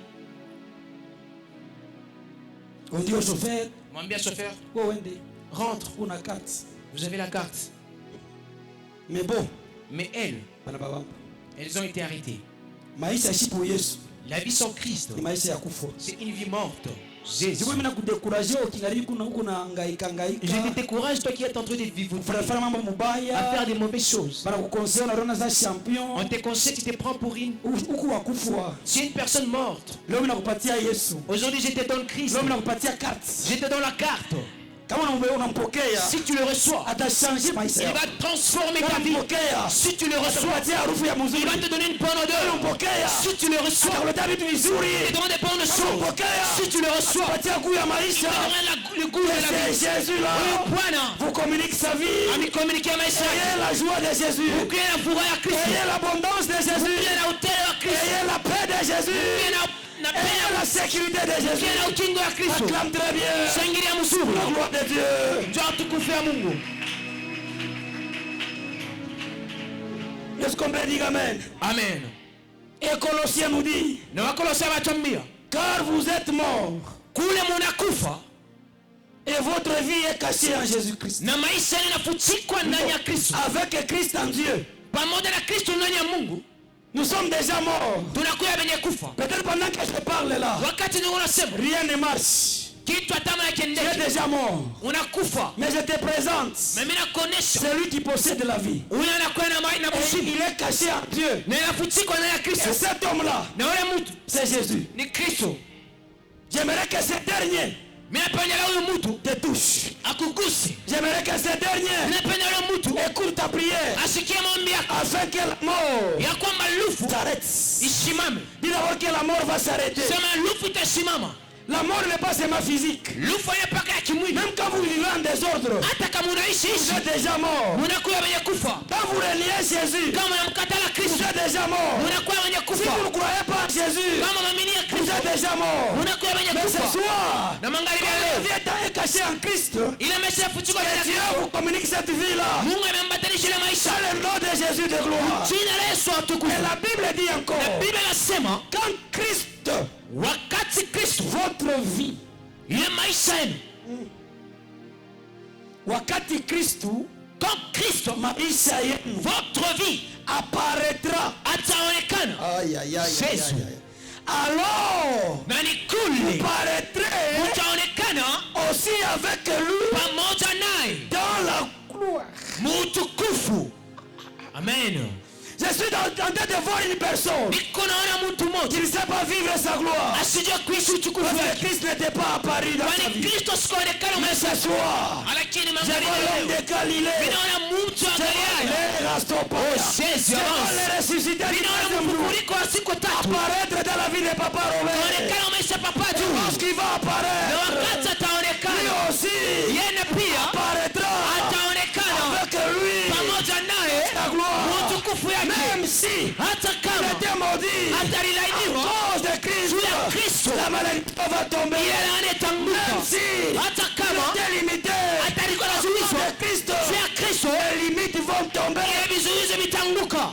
On dit au chauffeur, rentre. Vous avez la carte. Mais bon. Mais elles ont été arrêtées. La vie sans Christ, c'est une vie morte. Je te décourage, toi qui es en train de vivre à faire des mauvaises choses. On te conseille, tu te prends pour une. C'est une personne morte. Aujourd'hui, j'étais dans le Christ. J'étais dans la carte. Si tu le reçois, il va transformer ta vie. Si tu le reçois, il va te donner une bonne odeur. Si tu le reçois, il te donne des bonnes choses. Si tu le reçois, il te donnera le goût de la vie. Jésus là, vous communiquez sa vie. Ayez la joie de Jésus. Ayez l'abondance de Jésus. Ayez la paix de Jésus. Et la sécurité de Jésus. Acclame très bien. La gloire de Dieu. Est-ce qu'on peut dire amen? Amen. Et Colossiens nous dit, car vous êtes morts et votre vie est cachée en Jésus-Christ. Avec Christ en Dieu. Nous sommes déjà morts. tunakuwa wenye kufa. Peut-être pendant que je parle là, Wakati ni unasema rien ne marche. kitu atama Tu es kiendeke déjà mort. unakufa, Mais je te présente mimi nakuonesha celui qui possède la vie. huyu anakuwa na mai na Et uzima il est caché en Dieu. na inafutikwa na ya Et Kristo, cet homme-là, na ule mtu c'est Jésus. ni Kristo. J'aimerais que ce dernier Mimi napenda huyu mtu te touche. akuguse, J'aimerais que ce dernier mimi napenda yule mtu écoute ta prière asikie maombi yako afin que la mort ya kwamba lufu s'arrête. isimame. Dis d'abord que la mort va s'arrêter. Sema lufu itasimama. La mort n'est pas seulement physique. Lufu ile paka ya kimwili, Même quand vous vivez en désordre, hata kama unaishi vous ishi êtes déjà mort. unakuwa wenye kufa. Quand vous reliez Jésus, Kama unamkatala vous Kristo êtes déjà mort. unakuwa wenye Si kufa. vous ne croyez pas en Jésus, Kama unaamini vous Kristo êtes déjà mort. unakuwa wenye Mais ce kufa. soir, Na magharibi ya la leo vie est cachée en Christ. ile imeshafutikwa Et ndani ya Dieu Kristo. vous communique cette vie-là. Mungu amembadilisha ile maisha. Dans le nom de Jésus de gloire. Jina la Yesu Et atukufu. la Bible dit encore, Na Biblia inasema quand Christ, wakati Kristo votre vie, ile maisha yenu, wakati Kristu, quand Kristo maisha yenu votre vie apparaîtra. ataonekana, Aïe, aïe, aïe, aïe, Jésus. aïe. Alors, na ni kule paraîtrez mtaonekana aussi avec lui pamoja naye dans la gloire. mutukufu. Amen. Je suis en train de voir une personne Niko naona mtu qui mmoja ne sait pas vivre sa gloire. asijua kuishi utukufu Parce que wake, Christ n'était pas apparu dans sa kwani vie. Kristo sikuonekana Mais maisha, ce soir, lakini je magharibi vois ya l'homme leo de Galilée. ninaona mtu wa Galilaya, Les Rastopaya. Jésus Je vois avance. les ressuscités du ninaona troisième jour mfufuriko wa siku tatu apparaître dans la vie de Papa Robert. kuonekana maisha papa juu, Lorsqu'il va na apparaître, wakati lui ataonekana aussi yeye pia apparaîtra ataonekana avec lui pamoja naye la gloire. mutukufu yake, Même si hata il kama était maudit à atalilainiwa cause de Christ, juu ya Kristo, la malédiction va tomber. ile laana Même itanguka. si Hata il kama était limité atalikuwa à cause nazuizwa de Christ, juu ya Kristo, les limites vont tomber. ile vizuizi vitanguka,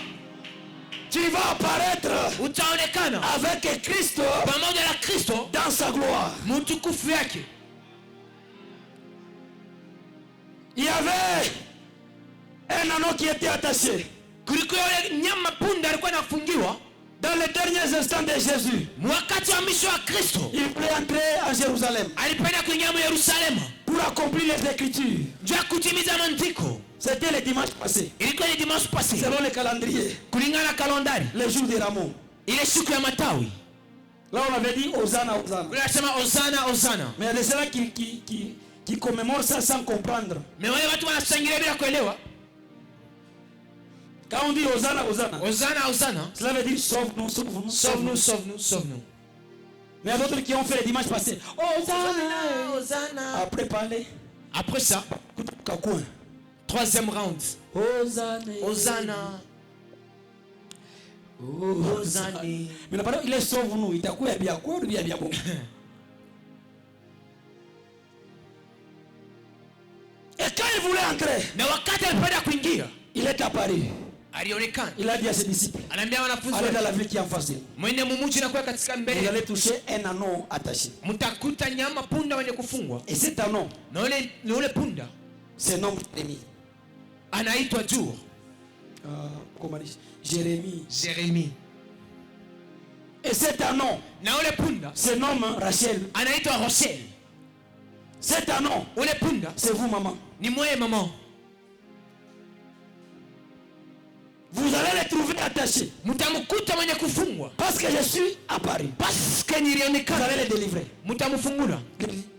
Tu vas apparaître utaonekana avec Christ pamoja na Kristo dans sa gloire. mutukufu yake. Il y avait un anneau qui était attaché. Kulikuwa yule nyama punda alikuwa anafungiwa Dans les derniers instants de Jésus, wakati wa mwisho wa Kristo, il voulait entrer en Jérusalem alipenda kuingia mu Yerusalemu pour accomplir les Écritures. juu ya kutimiza maandiko. C'était le dimanche passé. Ilikuwa ni dimanche passé, Selon le calendrier, kulingana na kalendari, le jour des rameaux. ile siku ya matawi. Là, on avait dit Hosanna, Hosanna. Kule anasema Hosana Hosana, Mais il y a des gens qui commémorent ça sans comprendre. mais wale watu wanashangilia bila kuelewa. Quand on dit Hosanna, Hosanna, Hosana Hosana, cela veut dire sauve-nous, sauve-nous, sauve-nous, sauve-nous. sauve-nous, sauve-nous. Mais il y a d'autres qui ont fait le dimanche passé. Hosanna, Hosana. après parler, Après ça, Kakouin. troisième round. Hosanna. Hosana. Hosana. Mais pardon, il est sauve-nous. Il t'a quoi bien quoi ou bien bon. Et quand il voulait entrer, Na wakati alipenda kuingia, il est apparu. alionekana. Il a dit à ses disciples, Anaambia wanafunzi allez dans wake, la ville qui est en face de vous. mwende mumuji na kuwa katika Vous mbele, allez toucher un anneau attaché. mtakuta nyama punda wenye kufungwa, Et cet anneau, na ule punda c'est nom Jérémie. anaitwa juu Comment dire Jérémie. Jérémie, Et cet anneau, na ule punda c'est nom Rachel. anaitwa Rochelle. Cet anneau, Ule punda c'est vous, maman. ni mweye mama, Vous allez le trouver attaché. mtamkuta mwenye kufungwa Parce que je suis apparu. paske Vous nilionekana. allez le délivrer. Mtamfungula,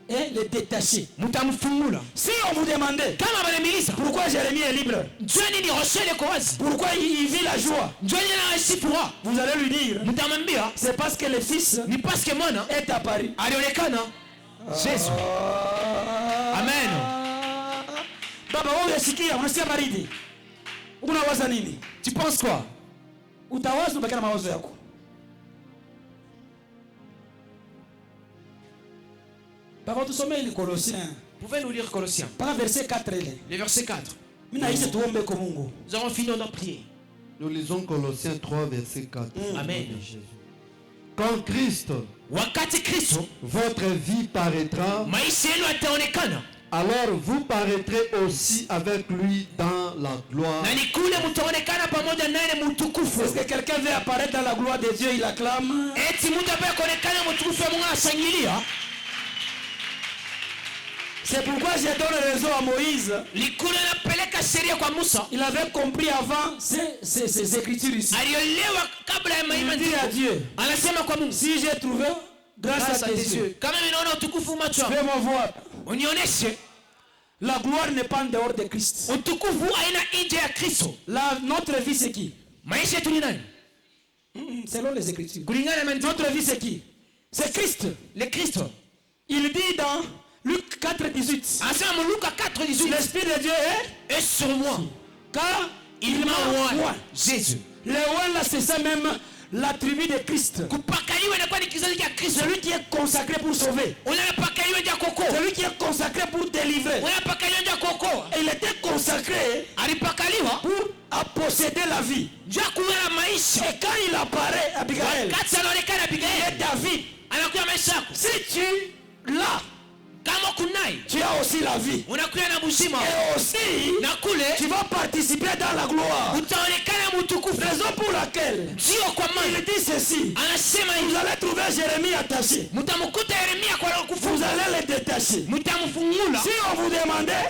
Et le détacher. mtamfungula. Si on vous demandait Kama banamiliza pourquoi Jérémie est libre, njoo nini Rochelle iko wazi, pourquoi il vit la joie, njoo nini anaishi furaha, vous allez lui dire mtamwambia c'est parce que le Fils ni paske mwana est apparu. alionekana. Yesu. Amen. Baba wewe unasikia, unasikia baridi. Unawaza nini? Tu penses quoi? Utawaza ubaki na mawazo yako. Par contre, tusome ile Colossiens. Pouvez nous lire Colossiens, Par verset 4 ile. le verset 4. Mimi naisha tuombe kwa Mungu. Nous avons fini notre prière. Nous lisons Colossiens 3, verset 4. Amen. Quand Christ, Wakati Kristo votre vie paraîtra, maisha yenu yataonekana, alors vous paraîtrez aussi avec lui dans la gloire. Est-ce que quelqu'un veut apparaître dans la gloire de Dieu? Il acclame. C'est pourquoi j'ai donné raison à Moïse. Il avait compris avant ces écritures ici. Il dit à Dieu, si j'ai trouvé grâce à tes yeux, fais-moi voir. La gloire n'est pas en dehors de Christ. Notre vie c'est qui? Selon les écritures. Notre vie c'est qui? C'est Christ. Le Christ. Il dit dans Luc 4:18. L'Esprit de Dieu est sur moi. Car il m'a oint. Jésus. Le oint là c'est ça même. La tribu de Christ. Celui qui est consacré pour sauver. Celui qui est consacré pour délivrer. Et il était consacré pour posséder la vie. Et quand il apparaît à Abigail, il est David. Si tu l'as, tu as aussi la vie. Et aussi, tu vas participer dans la gloire. Raison pour laquelle il dit ceci. Vous allez trouver Jérémie attaché. Vous allez le détacher. Si on vous demandait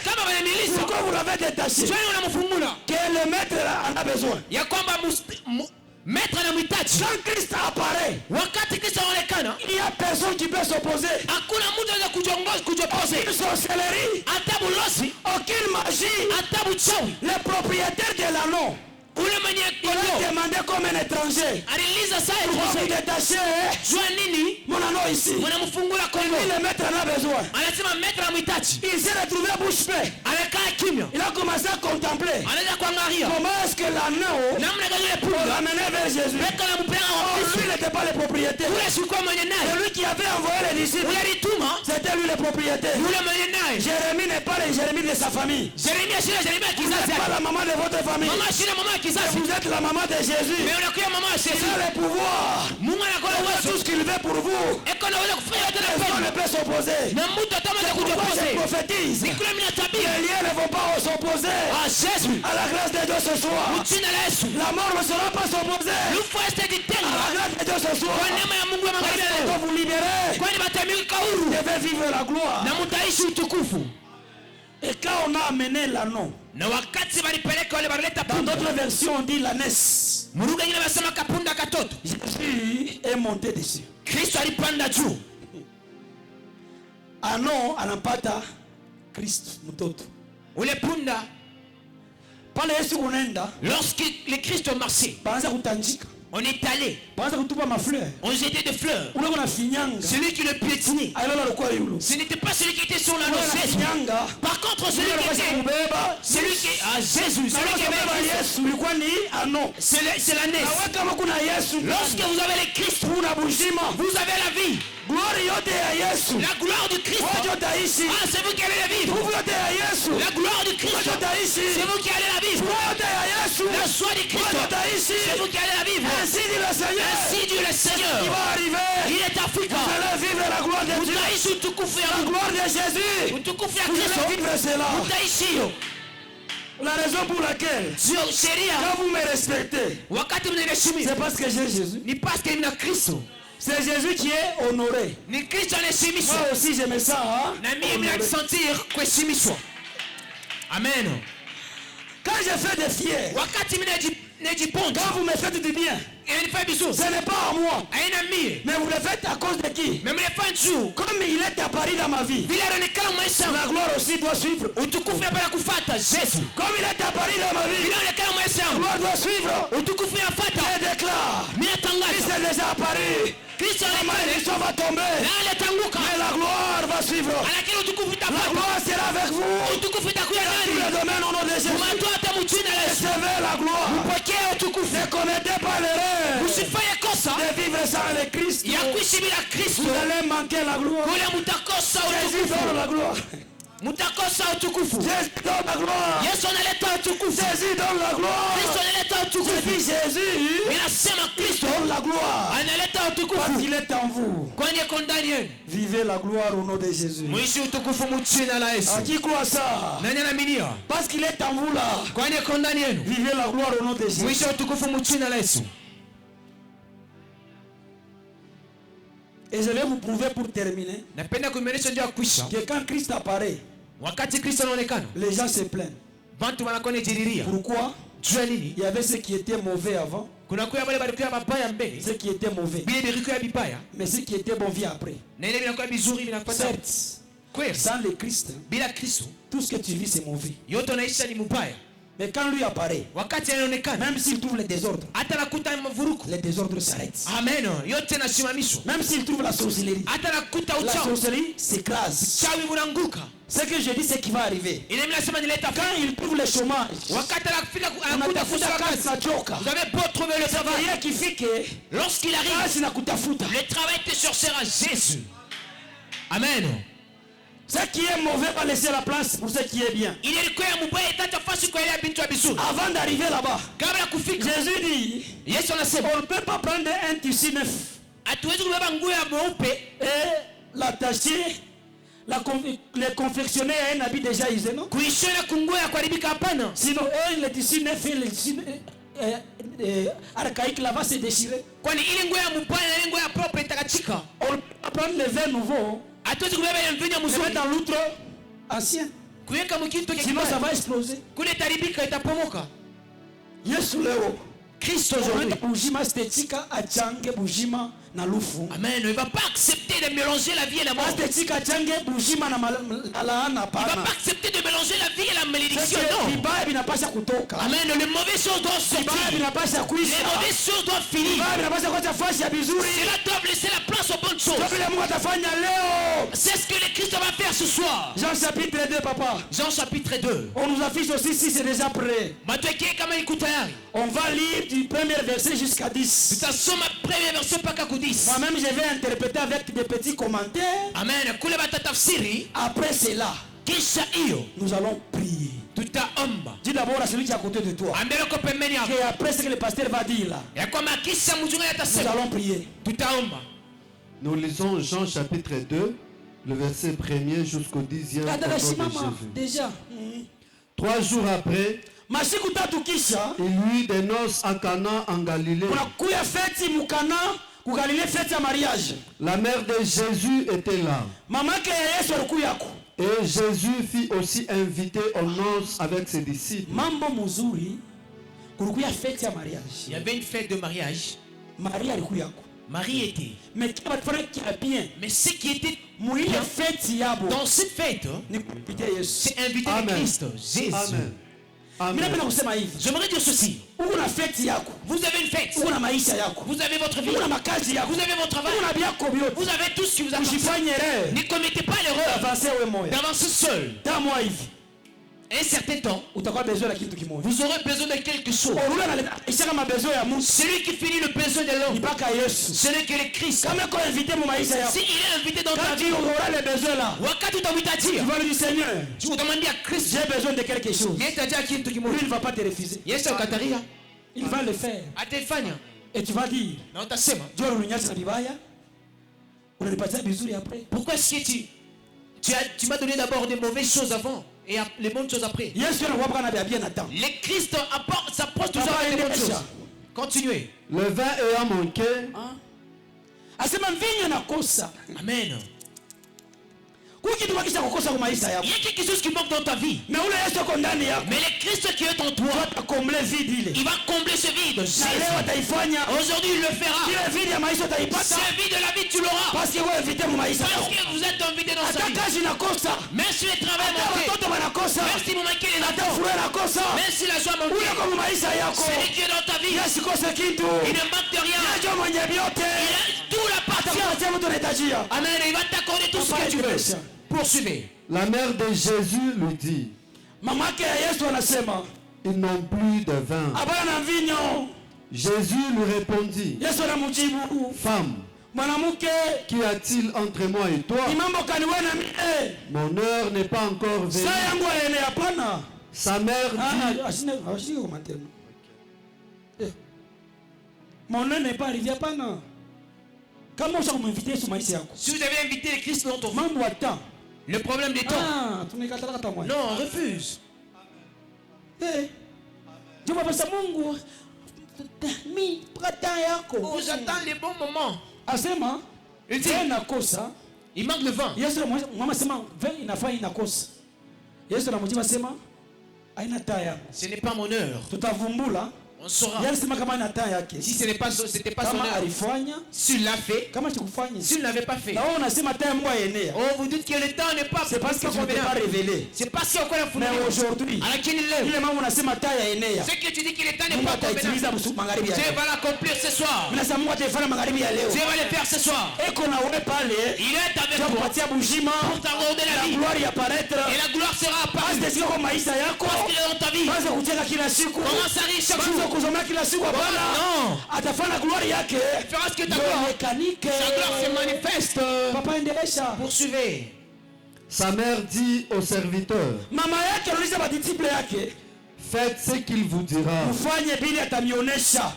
pourquoi vous l'avez détaché, que le maître en a besoin. Quand Christ apparaît, il n'y a personne qui peut s'opposer. Aucune sorcellerie, aucune magie. Le propriétaire de l'anneau, il a demandé comme un étranger. Pourquoi vous détachez mon anneau ici? Il le maître en a besoin. Il s'est retrouvé bouche bée. Il a commencé à contempler. Comment est-ce que l'anneau pour l'amener vers Jésus? Lui n'était pas le propriétaire. Celui qui avait envoyé les disciples, c'était lui le propriétaire. Jérémie n'est pas le Jérémie de sa famille. Vous n'êtes pas la maman de votre famille. Vous êtes la maman de Jésus. Il a le pouvoir. Il a tout ce qu'il veut pour vous. Personne ne peut s'opposer. C'est pourquoi je prophétise. Les liens ne vont pas s'opposer à la grâce de Dieu ce soir. La mort ne sera pas s'opposer à la grâce de Dieu ce soir. Quand vous libérez, vous devez vivre la gloire. Et quand on a amené l'anneau, dans d'autres versions on dit l'ânesse, Jésus est monté dessus. Anneau anampata Christ mtoto. Lorsque le Christ marchait, on est allé, on jetait des fleurs. Celui qui le piétinait, ce n'était pas celui qui était sur l'anneau. Par contre, celui qui était Jésus, celui qui avait c'est l'ânesse. Lorsque vous avez le Christ, vous avez la vie. La gloire du Christ, c'est vous qui allez la vivre. La gloire du Christ, c'est vous qui allez la vivre. La joie du Christ, c'est vous qui allez la vivre. Ainsi dit le Seigneur. Il va arriver. Il est africain. Vous allez vivre la gloire de Dieu. La gloire de Jésus. Vous allez vivre cela. La raison pour laquelle quand vous me respectez, c'est parce que j'ai Jésus. C'est Jésus qui est honoré. Moi aussi je me sens Amen. Quand je fais des fiers, quand vous me faites du bien, ce n'est pas à moi, mais vous le faites à cause de qui? Comme il est apparu dans ma vie, la gloire aussi doit suivre. Comme il est apparu dans ma vie, la gloire doit suivre. Je déclare, Christ est déjà apparu. La malédiction va tomber, mais la gloire va suivre. La gloire sera avec vous. Dans tous les domaines au nom de Jésus. Recevez la gloire. Ne commettez pas l'erreur de vivre sans le Christ. Vous allez manquer la gloire. Jésus donne la gloire. Jésus donne la gloire. Jésus donne la gloire. Jésus, inasema Kristo donne la gloire. analeta Parce utukufu qu'il est en vous. kwani iko ndani yenu. Vivez la gloire au nom de Jésus. Mwishi utukufu mchina la Yesu. À qui croit ça? Nani anaminia? Parce qu'il est en vous là. Kwani iko ndani yenu. Vivez la gloire au nom de Jésus. Mwishi utukufu mchina la Yesu. Et je vais vous prouver pour terminer Napenda kuimeresha ndio kwisha. que quand Christ apparaît, Wakati Kristo anaonekana, les gens se plaignent. watu wanakuwa jiriria. Pourquoi? Jua nini? Il y avait ceux qui étaient mauvais avant, Kuna kuya wale walikuwa mabaya mbele. ceux qui étaient mauvais. Bile bilikuwa bibaya. Mais ceux qui étaient bons vient après. Na ile vinakuwa bizuri vinafuata. Certes, Kweli. sans le Christ, Bila Kristo, tout ce que tu vis c'est mauvais. yote unaisha ni mbaya. Mais quand lui apparaît, Wakati anaonekana, même s'il trouve les désordres, hata nakuta mavuruko. les désordres s'arrêtent. Amen. Yote nasimamishwa. Même s'il trouve la sorcellerie, Hata nakuta la uchawi. sorcellerie s'écrase. Chawi unanguka. Ce que je dis, c'est qui va arriver. Ile mimi nasema nileta Quand il trouve le chômage, wakati anafika unatafuta anakutafuta kazi kazi. nachoka. Vous avez beau trouver le travail. Rien qui fait que Lorsqu'il arrive, kazi nakutafuta. le travail te cherchera Jésus. Amen. Ce qui est mauvais va laisser la place pour ce qui est bien. Ile ilikuwa ya mbaya itata fasi kwa ile ya bintu ya bizuri. Avant d'arriver là-bas, Kabla ya kufika, Jésus dit, Yesu anasema, on ne peut pas prendre un tissu neuf hatuwezi kubeba nguo ya mweupe et l'attacher, les confectionner à un habit déjà usé, non? kuishona kunguo ya kuharibika, hapana. Sinon, le tissu neuf et le tissu archaïque là va se déchirer. Kwani ile nguo ya mbaya na ile nguo ya propre itakachika. On ne peut pas prendre le vin nouveau Hatuwezi kubeba ile mvinyo et mzuri mettre dans l'autre ancien. kuweka mkitu Sinon, ça kibaya. va exploser. Kule itaribika, itapomoka. Yesu leo Kristo aujourd'hui, bujima stetika achange bujima na lufu. amen, il va pas accepter de mélanger la vie et la mort. Stetika achange bujima na laana Il va hapana. pas accepter de mélanger la vie et la malédiction. Sasa Non. vibaya vinapasha kutoka. Amen. Les mauvaises choses doivent Vibaya sortir. vinapasha Les kuisha. mauvaises choses doivent finir. Vibaya vinapasha kuacha fasi ya vizuri. Cela doit laisser la place aux bonnes Ndio choses. vile Mungu atafanya leo. C'est ce que le Christ va faire ce soir. Jean chapitre 2 papa. Jean chapitre 2. On nous affiche aussi si c'est déjà prêt. Matweke kama iko tayari. On va lire du premier verset jusqu'à 10. Tutasoma premier verset mpaka ku 10. Moi-même je vais interpréter avec des petits commentaires. Amen. Kule batatafsiri. Après cela, Kisha hiyo nous allons prier. tutaomba. Dis d'abord à celui qui est à côté de toi. Ambele ko pembeni yako. Et après ce que le pasteur va dire là, Ya kwamba kisha mchungaji nous atasema. allons prier. Tutaomba. Nous lisons Jean chapitre 2, le verset 1er jusqu'au 10e au nom de Jésus. Déjà. 3 jours après, Masiku tatu kisha il y eut des noces à Cana en Galilée. kunakuya feti mukana kugalile feti ya mariage. La mère de Jésus était là. Mamake ya Yesu alikuyako. Et Jésus fut aussi invité aux noces avec ses disciples. Mambo muzuri kulikuya feti ya Il y mariage. avait une fête de mariage. Maria alikuyako. Marie était. Mais qui va te faire qui est bien. Mais ce qui était Muile feti yabo. dans cette fête, Ni kupita Yesu. c'est inviter le Amen. Christ, Jésus. Amen. Mimi Amen. napenda kusema hivi. J'aimerais dire ceci. Uko na feti yako. Vous avez une fête. Uko na maisha yako. Vous avez votre vie. Uko na makazi yako. Vous avez votre travail. Uko na byako byote. Vous avez tout ce qui vous appartient. Usifanye erreur. Ne commettez pas l'erreur Avancer wewe moya. d'avancer seul. Tamwa hivi. Un certain temps, Utakuwa besoin na kitu kimoja. vous aurez besoin de quelque chose. Olula na ishaka mabezo ya Mungu. Celui qui finit le besoin de l'homme, Mpaka Yesu. celui qui est le Christ. Kama uko invité mu maisha yako. S'il est invité dans ta Quand vie, tu auras les besoins là, wakati tu utamhitaji, vas lui dire Seigneur, tu demandes à Christ, j'ai besoin de quelque chose. yeye kitu Lui kimoja. ne va pas te refuser. Yesu akataria, Il va le faire. atafanya. Et tu vas dire, Na utasema, Dieu ulinyasa na vibaya. Unanipatia vizuri après. pourquoi est-ce que tu m'as donné d'abord des mauvaises choses avant et les bonnes choses après? Yesu anakuwa kana bien na temps. Le Christ s'approche toujours Papa, avec les bonnes endesha. choses. Continuez. Le vin ayant manqué, Asema mvinyo nakosa. Amen. Kukitu bakisha kukosa kwa maisha yako. Il y a quelque chose qui manque dans ta vie. Mais ule Yesu uko ndani yako. Mais le Christ qui est en toi, Atakomble vide ile. il va combler ce vide. Na leo Jésus. ataifanya. Aujourd'hui, il le fera. Ile vide ya maisha utaipata. Ce vide de la vie, tu l'auras. Parce que wewe invité mu maisha Parce yako. que vous êtes invité dans sa Hata vie. kazi nakosa. Même si le travail Hata manquait, watoto wanakosa. même si vous manquez les Hata enfants, furaha nakosa. même si la joie Ule manquait, kwa mu maisha yako. celui qui est dans ta vie, Yesu kose kitu. il ne manque de rien. Yesu mwenye vyote. Il a tout l'appartient. Atakupatia mtu anahitajia. Amen. Il va t'accorder tout ce que tu veux. Poursuivez. la mère de Jésus lui dit, Mamake ya Yesu anasema, ils n'ont plus de vin. hapana mvinyo. Jésus lui répondit, Yesu anamjibu, femme, mwanamke, qu'y a-t-il entre moi et toi? ni mambo gani wewe na mimi? Mon heure n'est pas encore venue. Saa yangu haene hapana. Sa mère dit, Ashine komantere. Mon nom n'est pas arrivé, pas non. Comment ça vous m'invitez sur maïs yako? Si vous avez invité le Christ dans ton vie, Mambo attend. le problème des temps. Ah, tu n'es pas moi. Non, on refuse. Eh. Tu vas passer Mungu. Mi prata yako. Oh, j'attends les bons moments. Asema, il dit nakosa. Il manque le vent. Yesu mama sema vin inafaa inakosa. Yesu anamjibu sema haina taa yako. Ce n'est pas mon heure. Tutavumbula. On saura. Yalisema kama ina taa yake. Si ce n'est pas c'était pas son Kama heure. alifanya, S'il l'a fait, kama chikufanya. s'il n'avait pas fait. Na wewe unasema taa mbwa yenea. Oh, vous dites que le temps n'est pas. C'est parce que tu n'es pas révélé. C'est parce qu'il y a encore la foule. Mais aujourd'hui, ile mambo unasema taa ya enea. Ce que tu dis que le temps n'est Mungu pas convenable, ataitimiza magharibi ya Dieu leo. va l'accomplir ce soir. Mimi nasema Mungu ataifanya magharibi ya leo. Dieu va le faire ce soir. Eko na wewe pale. Il est avec Tu toi kupatia bujima. pour t'accorder la La vie. gloire ya paraître. Et la gloire sera apparue. Basi kwa maisha yako. Parce qu'il est dans ta vie. Kwanza kucheka kila siku. Commence à rire chaque Kwanza jour. kusoma kila siku hapana. Non. Atafanya gloire yake. Il fera ce que ta gloire. Mécanique. Sa gloire se manifeste. Papa endelesha. Poursuivez. Sa mère dit au serviteur, Mama yake anauliza badisciple yake. faites ce qu'il vous dira. Mfanye bili atamionesha.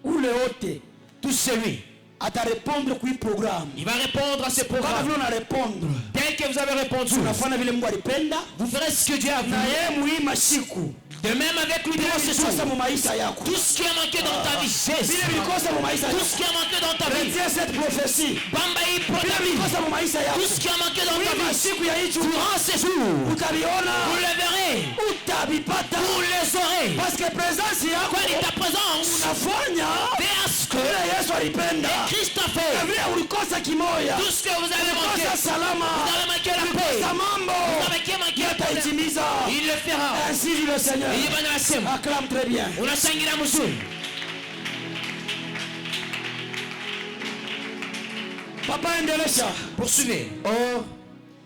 Ule wote. Tout celui. Atarépondre kwa programme. Il va répondre à ces Kama programmes. vile unarépondre. Dès que vous avez répondu, Unafanya vile Mungu alipenda. vous ferez ce que Dieu a Na voulu. yeye muima siku. De même avec lui durant ce Vilikosa jour. mu maisha yako. Tout ce qui a manqué dans ta vie, Vile Jésus. vilikosa mu maisha Tout yako. ce qui a manqué dans ta vie. Retiens cette prophétie. Bamba hii pour Vile ta vie. vilikosa mu maisha yako. Tout ce qui a manqué dans ta Muima vie. siku ya hii juma. Durant ces jours, Utaviona. vous le verrez. Utabipata. Vous les aurez. Parce que présence yako Quoi est ta présence? unafanya Fais ce que vile Yesu alipenda. Christ a Na fait. vile ulikosa kimoya. Tout ce que vous avez manqué. Ulikosa salama. Vous avez manqué la paix. Ulikosa mambo. Vous avez manqué le problème. Ataitimiza. Il le fera. Ainsi dit le Seigneur. Il va dans la sème. Acclame très bien. Unashangilia mzuri. Papa endelesha. Poursuivez. Or,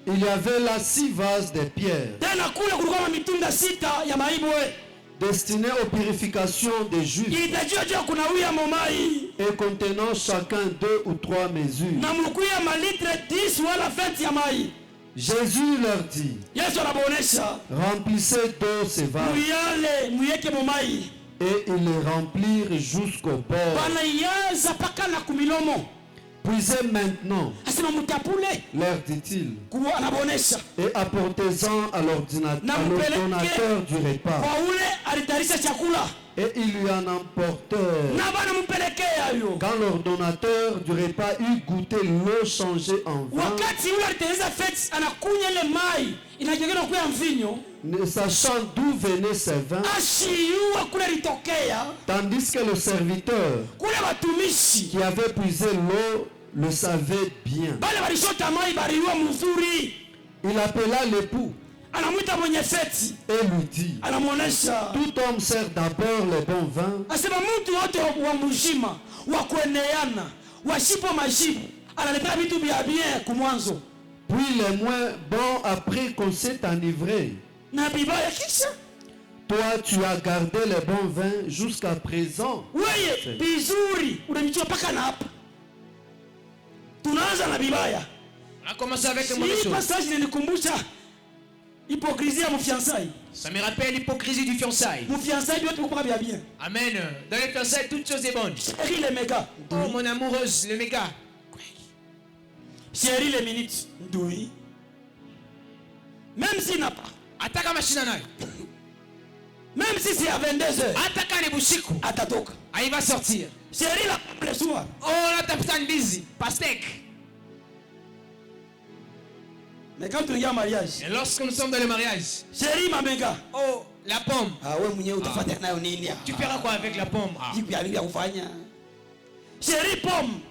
il y avait là 6 vases de pierre Tena kule kulikuwa na mitunda sita ya maibwe. destinés aux purifications des Juifs Ilitajia juu ya kunawia momai. et contenant chacun 2 ou 3 mesures. Na mlukuya malitre 10 wala 20 ya mai. Jésus leur dit, Yesu anabonesha. remplissez d'eau ces vases. Muyale, muyeke momai. Et ils les remplirent jusqu'au bord. Bana yaza paka na kumilomo. Puisez maintenant, Asema mutapule. leur dit-il, Kuwa anabonesha. et apportez-en à l'ordonnateur du repas. Kwa ule alitarisha chakula. Et ils lui en emportèrent. Na bana mpelekea yo. Quand l'ordonnateur du repas eut goûté l'eau changée en vin, Wakati ule alitengeneza feti anakunya ile mai inageuka kuwa mvinyo. ne sachant d'où venait ce vin, Ashiyua kule litokea. tandis que le serviteur Kule watumishi. qui avait puisé l'eau le savait bien, Bale walishota mai baliwa mzuri. il appela l'époux Anamwita mwenye feti. et lui dit, Anamuonesha. tout homme sert d'abord le bon vin, Asema mtu wote wa mzima, wa kueneana, wa shipo majibu. Analeta vitu vya bien kumwanzo. puis les moins bons après qu'on s'est enivré. Na bibaya kisha. Toi, tu as gardé le bon vin jusqu'à présent. Weye bizuri unamjua paka na hapa. Tunaanza na bibaya. On a commencé avec les mauvaises Hii choses. passage inanikumbusha hypocrisie ya mfiancai. Ça me rappelle l'hypocrisie du fiançailles. Mfiancai ndio tuko bien bien. Amen. Dans les fiançailles, toutes choses est bonnes. Chérie les méga. Oh, mon amoureuse, le méga. Chérie les minutes. Ndui. Même s'il n'a pas. Ataka machina nayo. Même si c'est à 22h. Ataka ni busiku. Atatoka. Ah, il va sortir. Chérie la le soir. Oh, là, t'as putain busy. Pastek. Mais quand tu regardes mariage. Et lorsque nous sommes dans le mariage. Chérie ma méga. Oh, la pomme. Ah wewe mwenyewe utafanya nayo nini? Tu feras quoi avec la pomme? Ah. Jibu ya nini ya kufanya? Chérie pomme.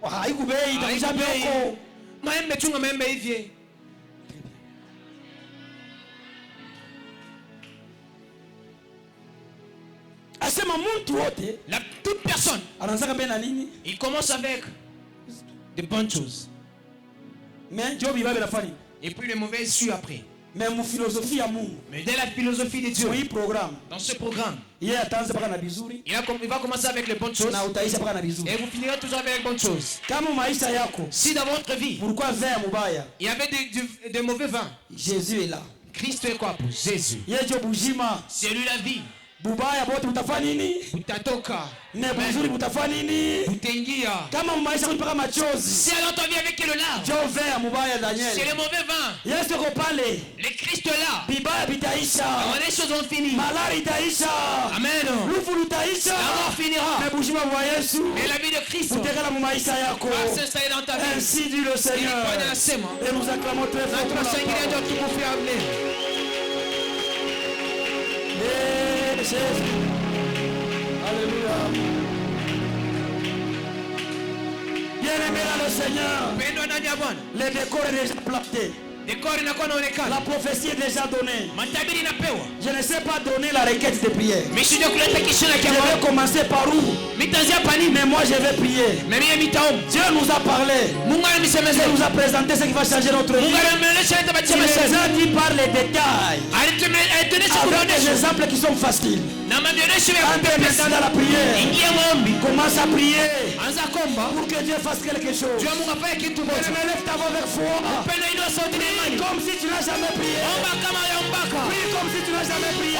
Haikubei itakusha mbeko. Maembe chunga maembe hivi. Asema mtu wote Toute personne, anaanza mbele na nini? il commence avec de bonnes choses. Mais Job il va la fani. Et puis les mauvaises suivent après. Mais mu philosophie ya Mungu. Mais dès la philosophie de Dieu, Kwa hii programme. dans ce programme, Yeye ataanza paka na vizuri il va commencer avec les bonnes choses na utaisha paka na et vizuri. vous finirez toujours avec les bonnes choses. Kama maisha yako Si dans votre vie, pourquoi vin mubaya? il y avait des mauvais vins, Jésus est là. Christ est quoi pour Jésus? Yeye Job uzima. C'est lui la vie. bubaya bote utafanya nini? Utatoka. Ne buzuri utafanya nini? Utaingia. Kama maisha kunipaka machozi. Si alors ton vie avec le larme. Jo vert mubaya Daniel. C'est le mauvais vin. Yesu ko pale. Le Christ là. Bibaya bitaisha. Quand les choses ont fini. Malari itaisha. Amen. Lufu lutaisha. La mort finira. Mais bougie wa Yesu. Et la vie de Christ. Utekala mu maisha yako. Va s'installer dans ta vie. Ainsi dit le Seigneur. Et nous acclamons très fort. Notre Seigneur doit tout confier. Jésus. Alléluia. Bien-aimé dans le Seigneur, le décor est déjà planté. La prophétie est déjà donnée. Je ne sais pas donner la requête de prière. Je vais commencer par où? Mais moi je vais prier. Dieu nous a parlé. Dieu nous a présenté ce qui va changer notre vie. Il nous a dit par les détails. Avec des exemples qui sont faciles. Entrez maintenant dans la prière. Commence à prier pour que Dieu fasse quelque chose. Tu me lèves ta voix avec foi. Comme si tu n'as jamais prié. Prie comme si tu n'as jamais prié.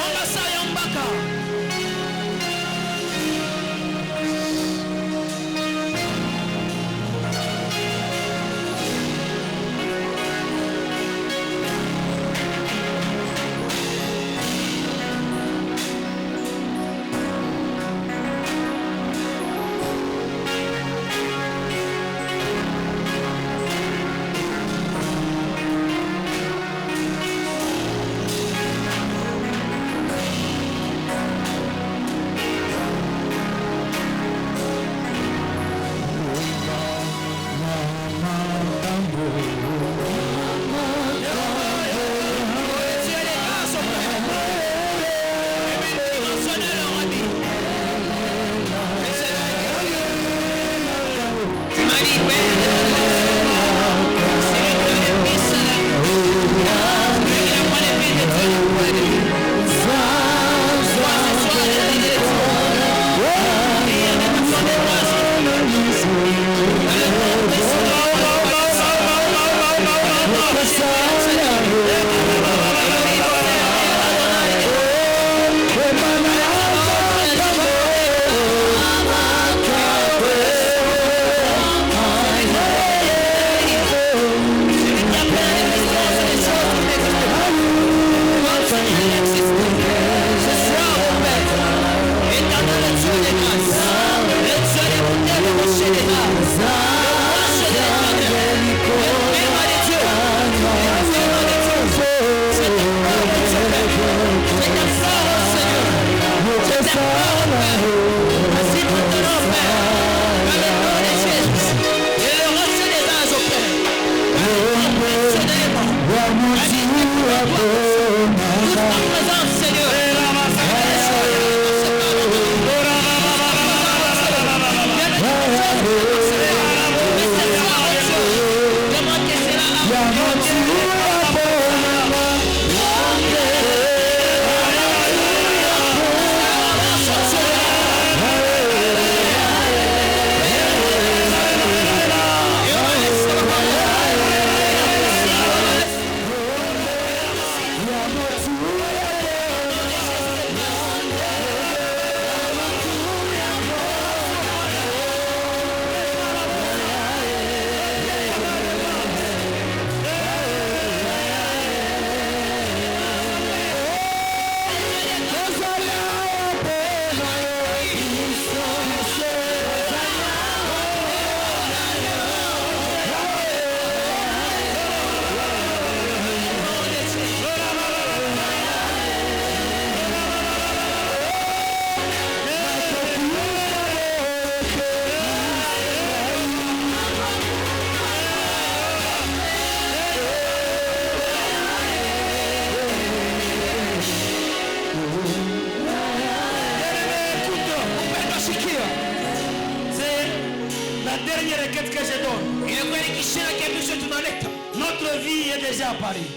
Notre vie est déjà apparue.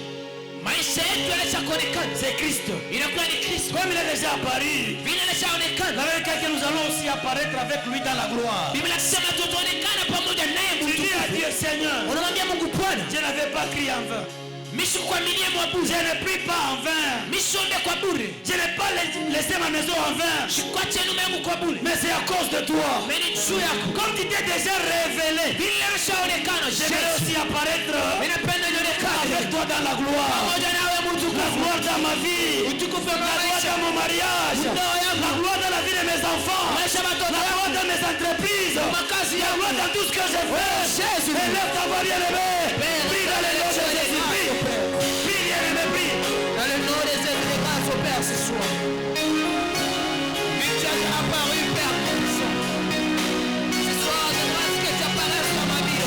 C'est Christ. Comme il est déjà apparu, la vérité que nous allons aussi apparaître avec lui dans la gloire. Tu dis à Dieu, Seigneur, je n'avais pas crié en vain. Je ne prie pas en vain. Je n'ai pas laissé ma maison en vain. Mais c'est à cause de toi. Comme tu t'es déjà révélé, je vais aussi apparaître avec toi dans la gloire. La gloire dans ma vie. La gloire dans mon mariage. La gloire dans la vie de mes enfants. La gloire dans mes entreprises. La gloire dans tout ce que je fais. Élève ta voix, bien-aimé. Prie dans le nom de Jésus. Prie, bien-aimé, prie. Dans le nom des êtres de grâce au Père ce soir. Tu as apparu, Père, ce soir, de grâce que tu apparaisses dans ma vie.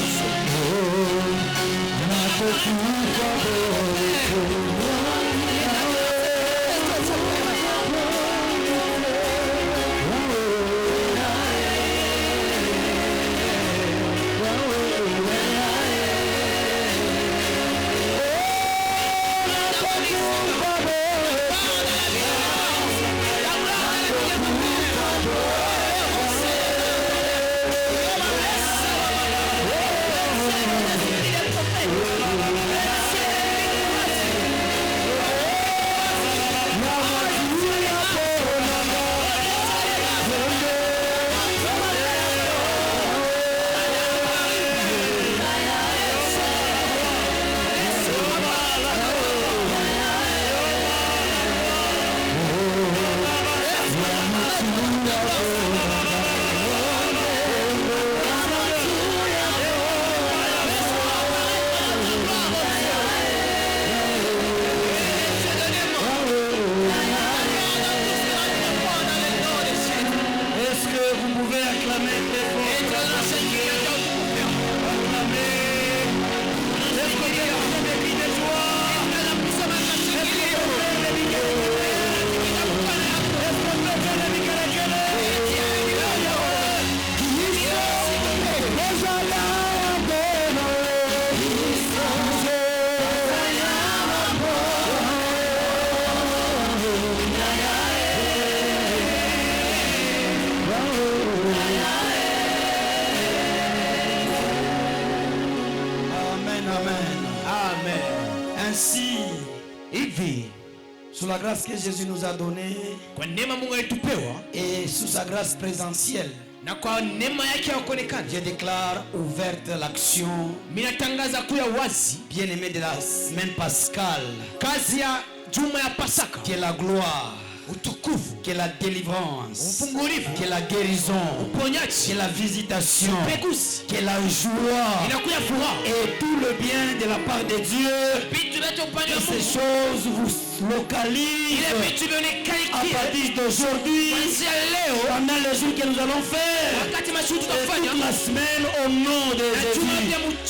Sous la grâce que Jésus nous a donnée et sous sa grâce présentielle, je déclare ouverte l'action bien-aimée de la semaine pascale, qui est la gloire, qui est la délivrance, qui est la guérison, qui est la visitation, qui est la joie et tout le bien de la part de Dieu. Que ces choses vous localisent à partir d'aujourd'hui, pendant les jours que nous allons faire, et toute la semaine au nom de Jésus.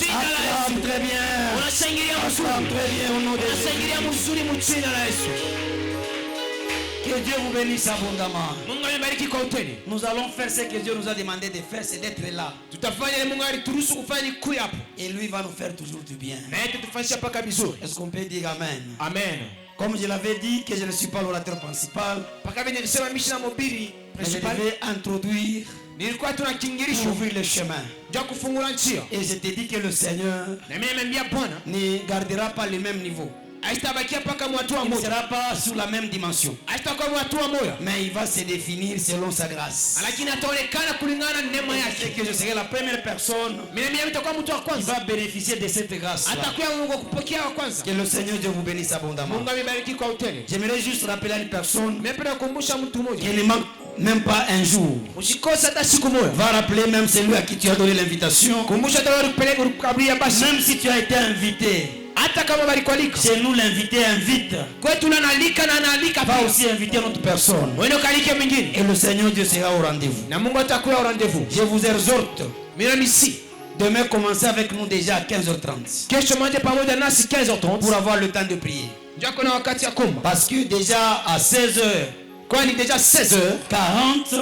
Acclame très bien. Acclame très bien au nom de Jésus. Que Dieu vous bénisse abondamment. Nous allons faire ce que Dieu nous a demandé de faire, c'est d'être là. Et lui va nous faire toujours du bien. Est-ce qu'on peut dire Amen? Amen. Comme je l'avais dit que je ne suis pas l'orateur principal, mais je devais introduire pour ouvrir le chemin. Et je te dis que le Seigneur ne gardera pas le même niveau. Il ne sera pas sous la même dimension, mais il va se définir selon sa grâce. Et que je serai la première personne qui va bénéficier de cette grâce. Que le Seigneur Dieu vous bénisse abondamment. J'aimerais juste rappeler à une personne qui ne manque même pas un jour. Va rappeler même celui à qui tu as donné l'invitation. Même si tu as été invité, chez nous l'invité invite, va aussi inviter notre personne. Et le Seigneur Dieu sera au rendez-vous. Je vous exhorte demain commencer avec nous déjà à 15h30 pour avoir le temps de prier. Parce que déjà à 16h, quand il est déjà 16h40,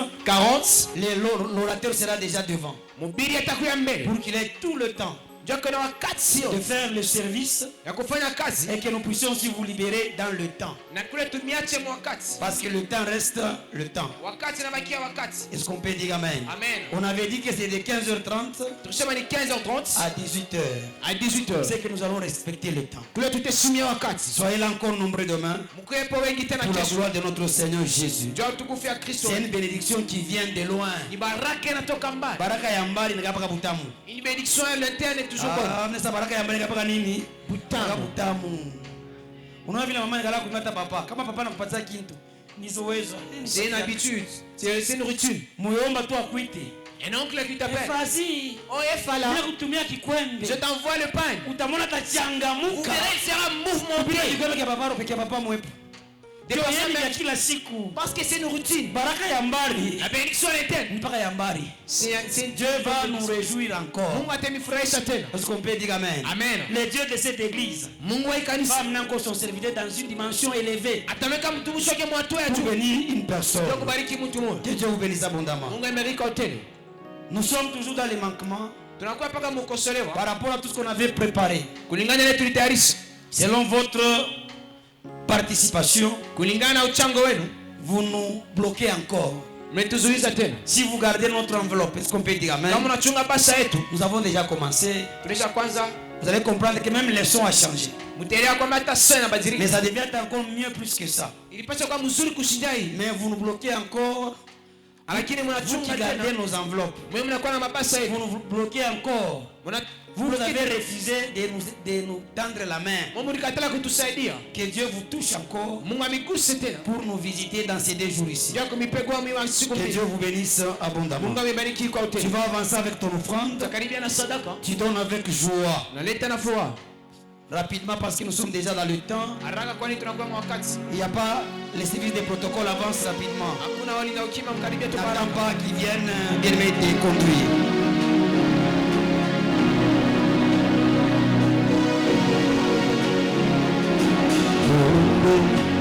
l'orateur sera déjà devant pour qu'il ait tout le temps de faire le service et que nous puissions aussi vous libérer dans le temps. Parce que le temps reste le temps. Est-ce qu'on peut dire amen? Amen. On avait dit que c'est de 15h30 à 18h. C'est que nous allons respecter le temps. Soyez là encore nombreux demain pour la gloire de notre Seigneur Jésus. C'est une bénédiction qui vient de loin. Baraka ya mbali nikapaka butamu. Une bénédiction à l'interne est toujours bonne. Mnesa baraka ya mbali nikapaka nini? Butamu. Unaona vile mama nikala kumata papa. Kama papa anakupatia kitu, ni zoezi. C'est une habitude. C'est une routine. Moyomba tu akuite. Un oncle qui t'appelle. Fasi. Oh, Efala. Je t'envoie le pain. Vous verrez, il sera mouvementé. Parce que c'est une routine. La bénédiction est c'est Dieu va nous réjouir encore. Est-ce qu'on peut dire amen? Amen. Le Dieu de cette église va amener encore son serviteur dans une dimension élevée pour bénir une personne. Que Dieu vous bénisse abondamment. Nous sommes toujours dans les manquements par rapport à tout ce qu'on avait préparé. Selon votre participation, vous nous bloquez encore. Si vous gardez notre enveloppe, est-ce qu'on peut dire amen? Nous avons déjà commencé. Vous allez comprendre que même le son a changé. Mais ça devient encore mieux plus que ça. Mais vous nous bloquez encore. Vous qui gardez nos enveloppes, vous nous bloquez encore. Vous avez refusé de nous tendre la main. Que Dieu vous touche encore pour nous visiter dans ces 2 jours ici. Que Dieu vous bénisse abondamment. Tu vas avancer avec ton offrande. Tu donnes avec joie. Rapidement parce que nous sommes déjà dans le temps. Il n'y a pas les services de protocole, avance rapidement. N'attends pas qu'ils viennent bien te conduire.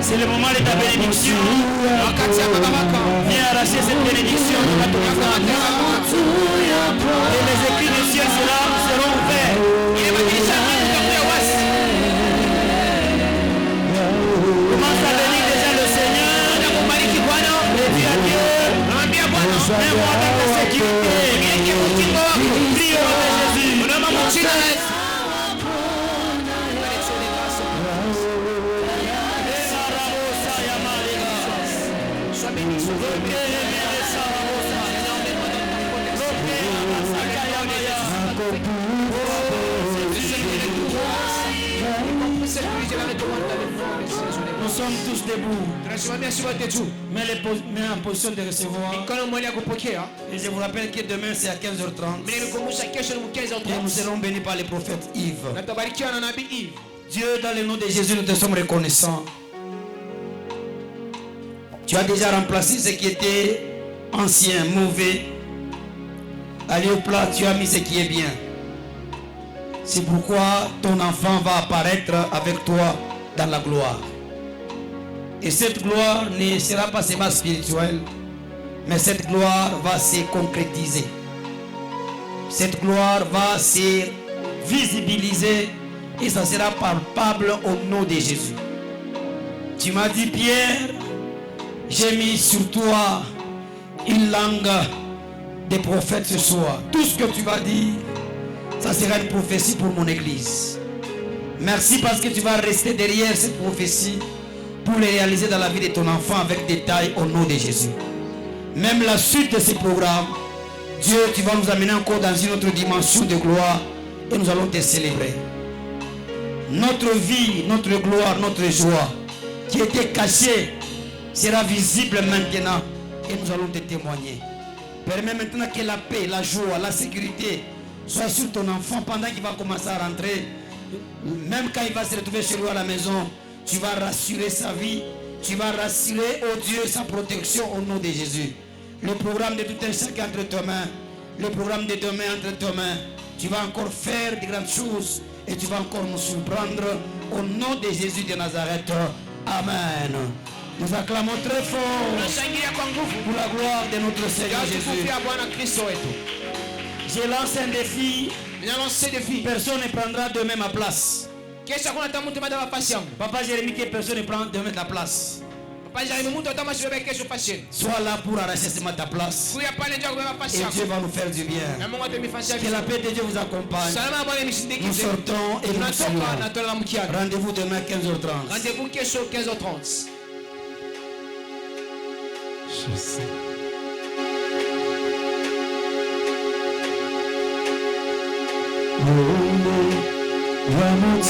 C'est le moment de ta bénédiction. Viens arracher cette bénédiction. Et les écrits du ciel seront ouverts. Commence à bénir déjà le Seigneur. Et dis à Dieu, mets-moi avec la sécurité. Prie au nom de Jésus. Nous sommes tous debout. Mais en position de recevoir. Et je vous rappelle que demain c'est à 15h30. Et nous serons bénis par le prophète Yves. Dieu, dans le nom de Jésus, nous te sommes reconnaissants. Tu as déjà remplacé ce qui était ancien, mauvais. Allez au plat, tu as mis ce qui est bien. C'est pourquoi ton enfant va apparaître avec toi dans la gloire. Et cette gloire ne sera pas seulement spirituelle, mais cette gloire va se concrétiser. Cette gloire va se visibiliser et ça sera palpable au nom de Jésus. Tu m'as dit, Pierre, j'ai mis sur toi une langue de prophète ce soir. Tout ce que tu vas dire, ça sera une prophétie pour mon église. Merci parce que tu vas rester derrière cette prophétie pour les réaliser dans la vie de ton enfant avec détail au nom de Jésus. Même la suite de ces programmes, Dieu, tu vas nous amener encore dans une autre dimension de gloire et nous allons te célébrer. Notre vie, notre gloire, notre joie qui était cachée sera visible maintenant et nous allons te témoigner. Permets maintenant que la paix, la joie, la sécurité soit sur ton enfant pendant qu'il va commencer à rentrer. Même quand il va se retrouver chez lui à la maison, tu vas rassurer sa vie, tu vas rassurer, oh Dieu, sa protection au nom de Jésus. Le programme de tout un chacun entre tes mains, le programme de demain entre tes mains, tu vas encore faire de grandes choses et tu vas encore nous surprendre au nom de Jésus de Nazareth. Amen. Nous acclamons très fort pour la gloire de notre Seigneur Jésus. Je lance un défi Nous allons lancer des filles. Personne ne prendra demain ma place. Papa Jérémie, que personne ne prend demain ta place. Sois là pour arracher ta place. Et Dieu va nous faire du bien. Que la paix de Dieu vous accompagne. Nous sortons et nous sonnons. Rendez-vous demain 15h30. Rendez-vous question 15h30. Je sais. Vamos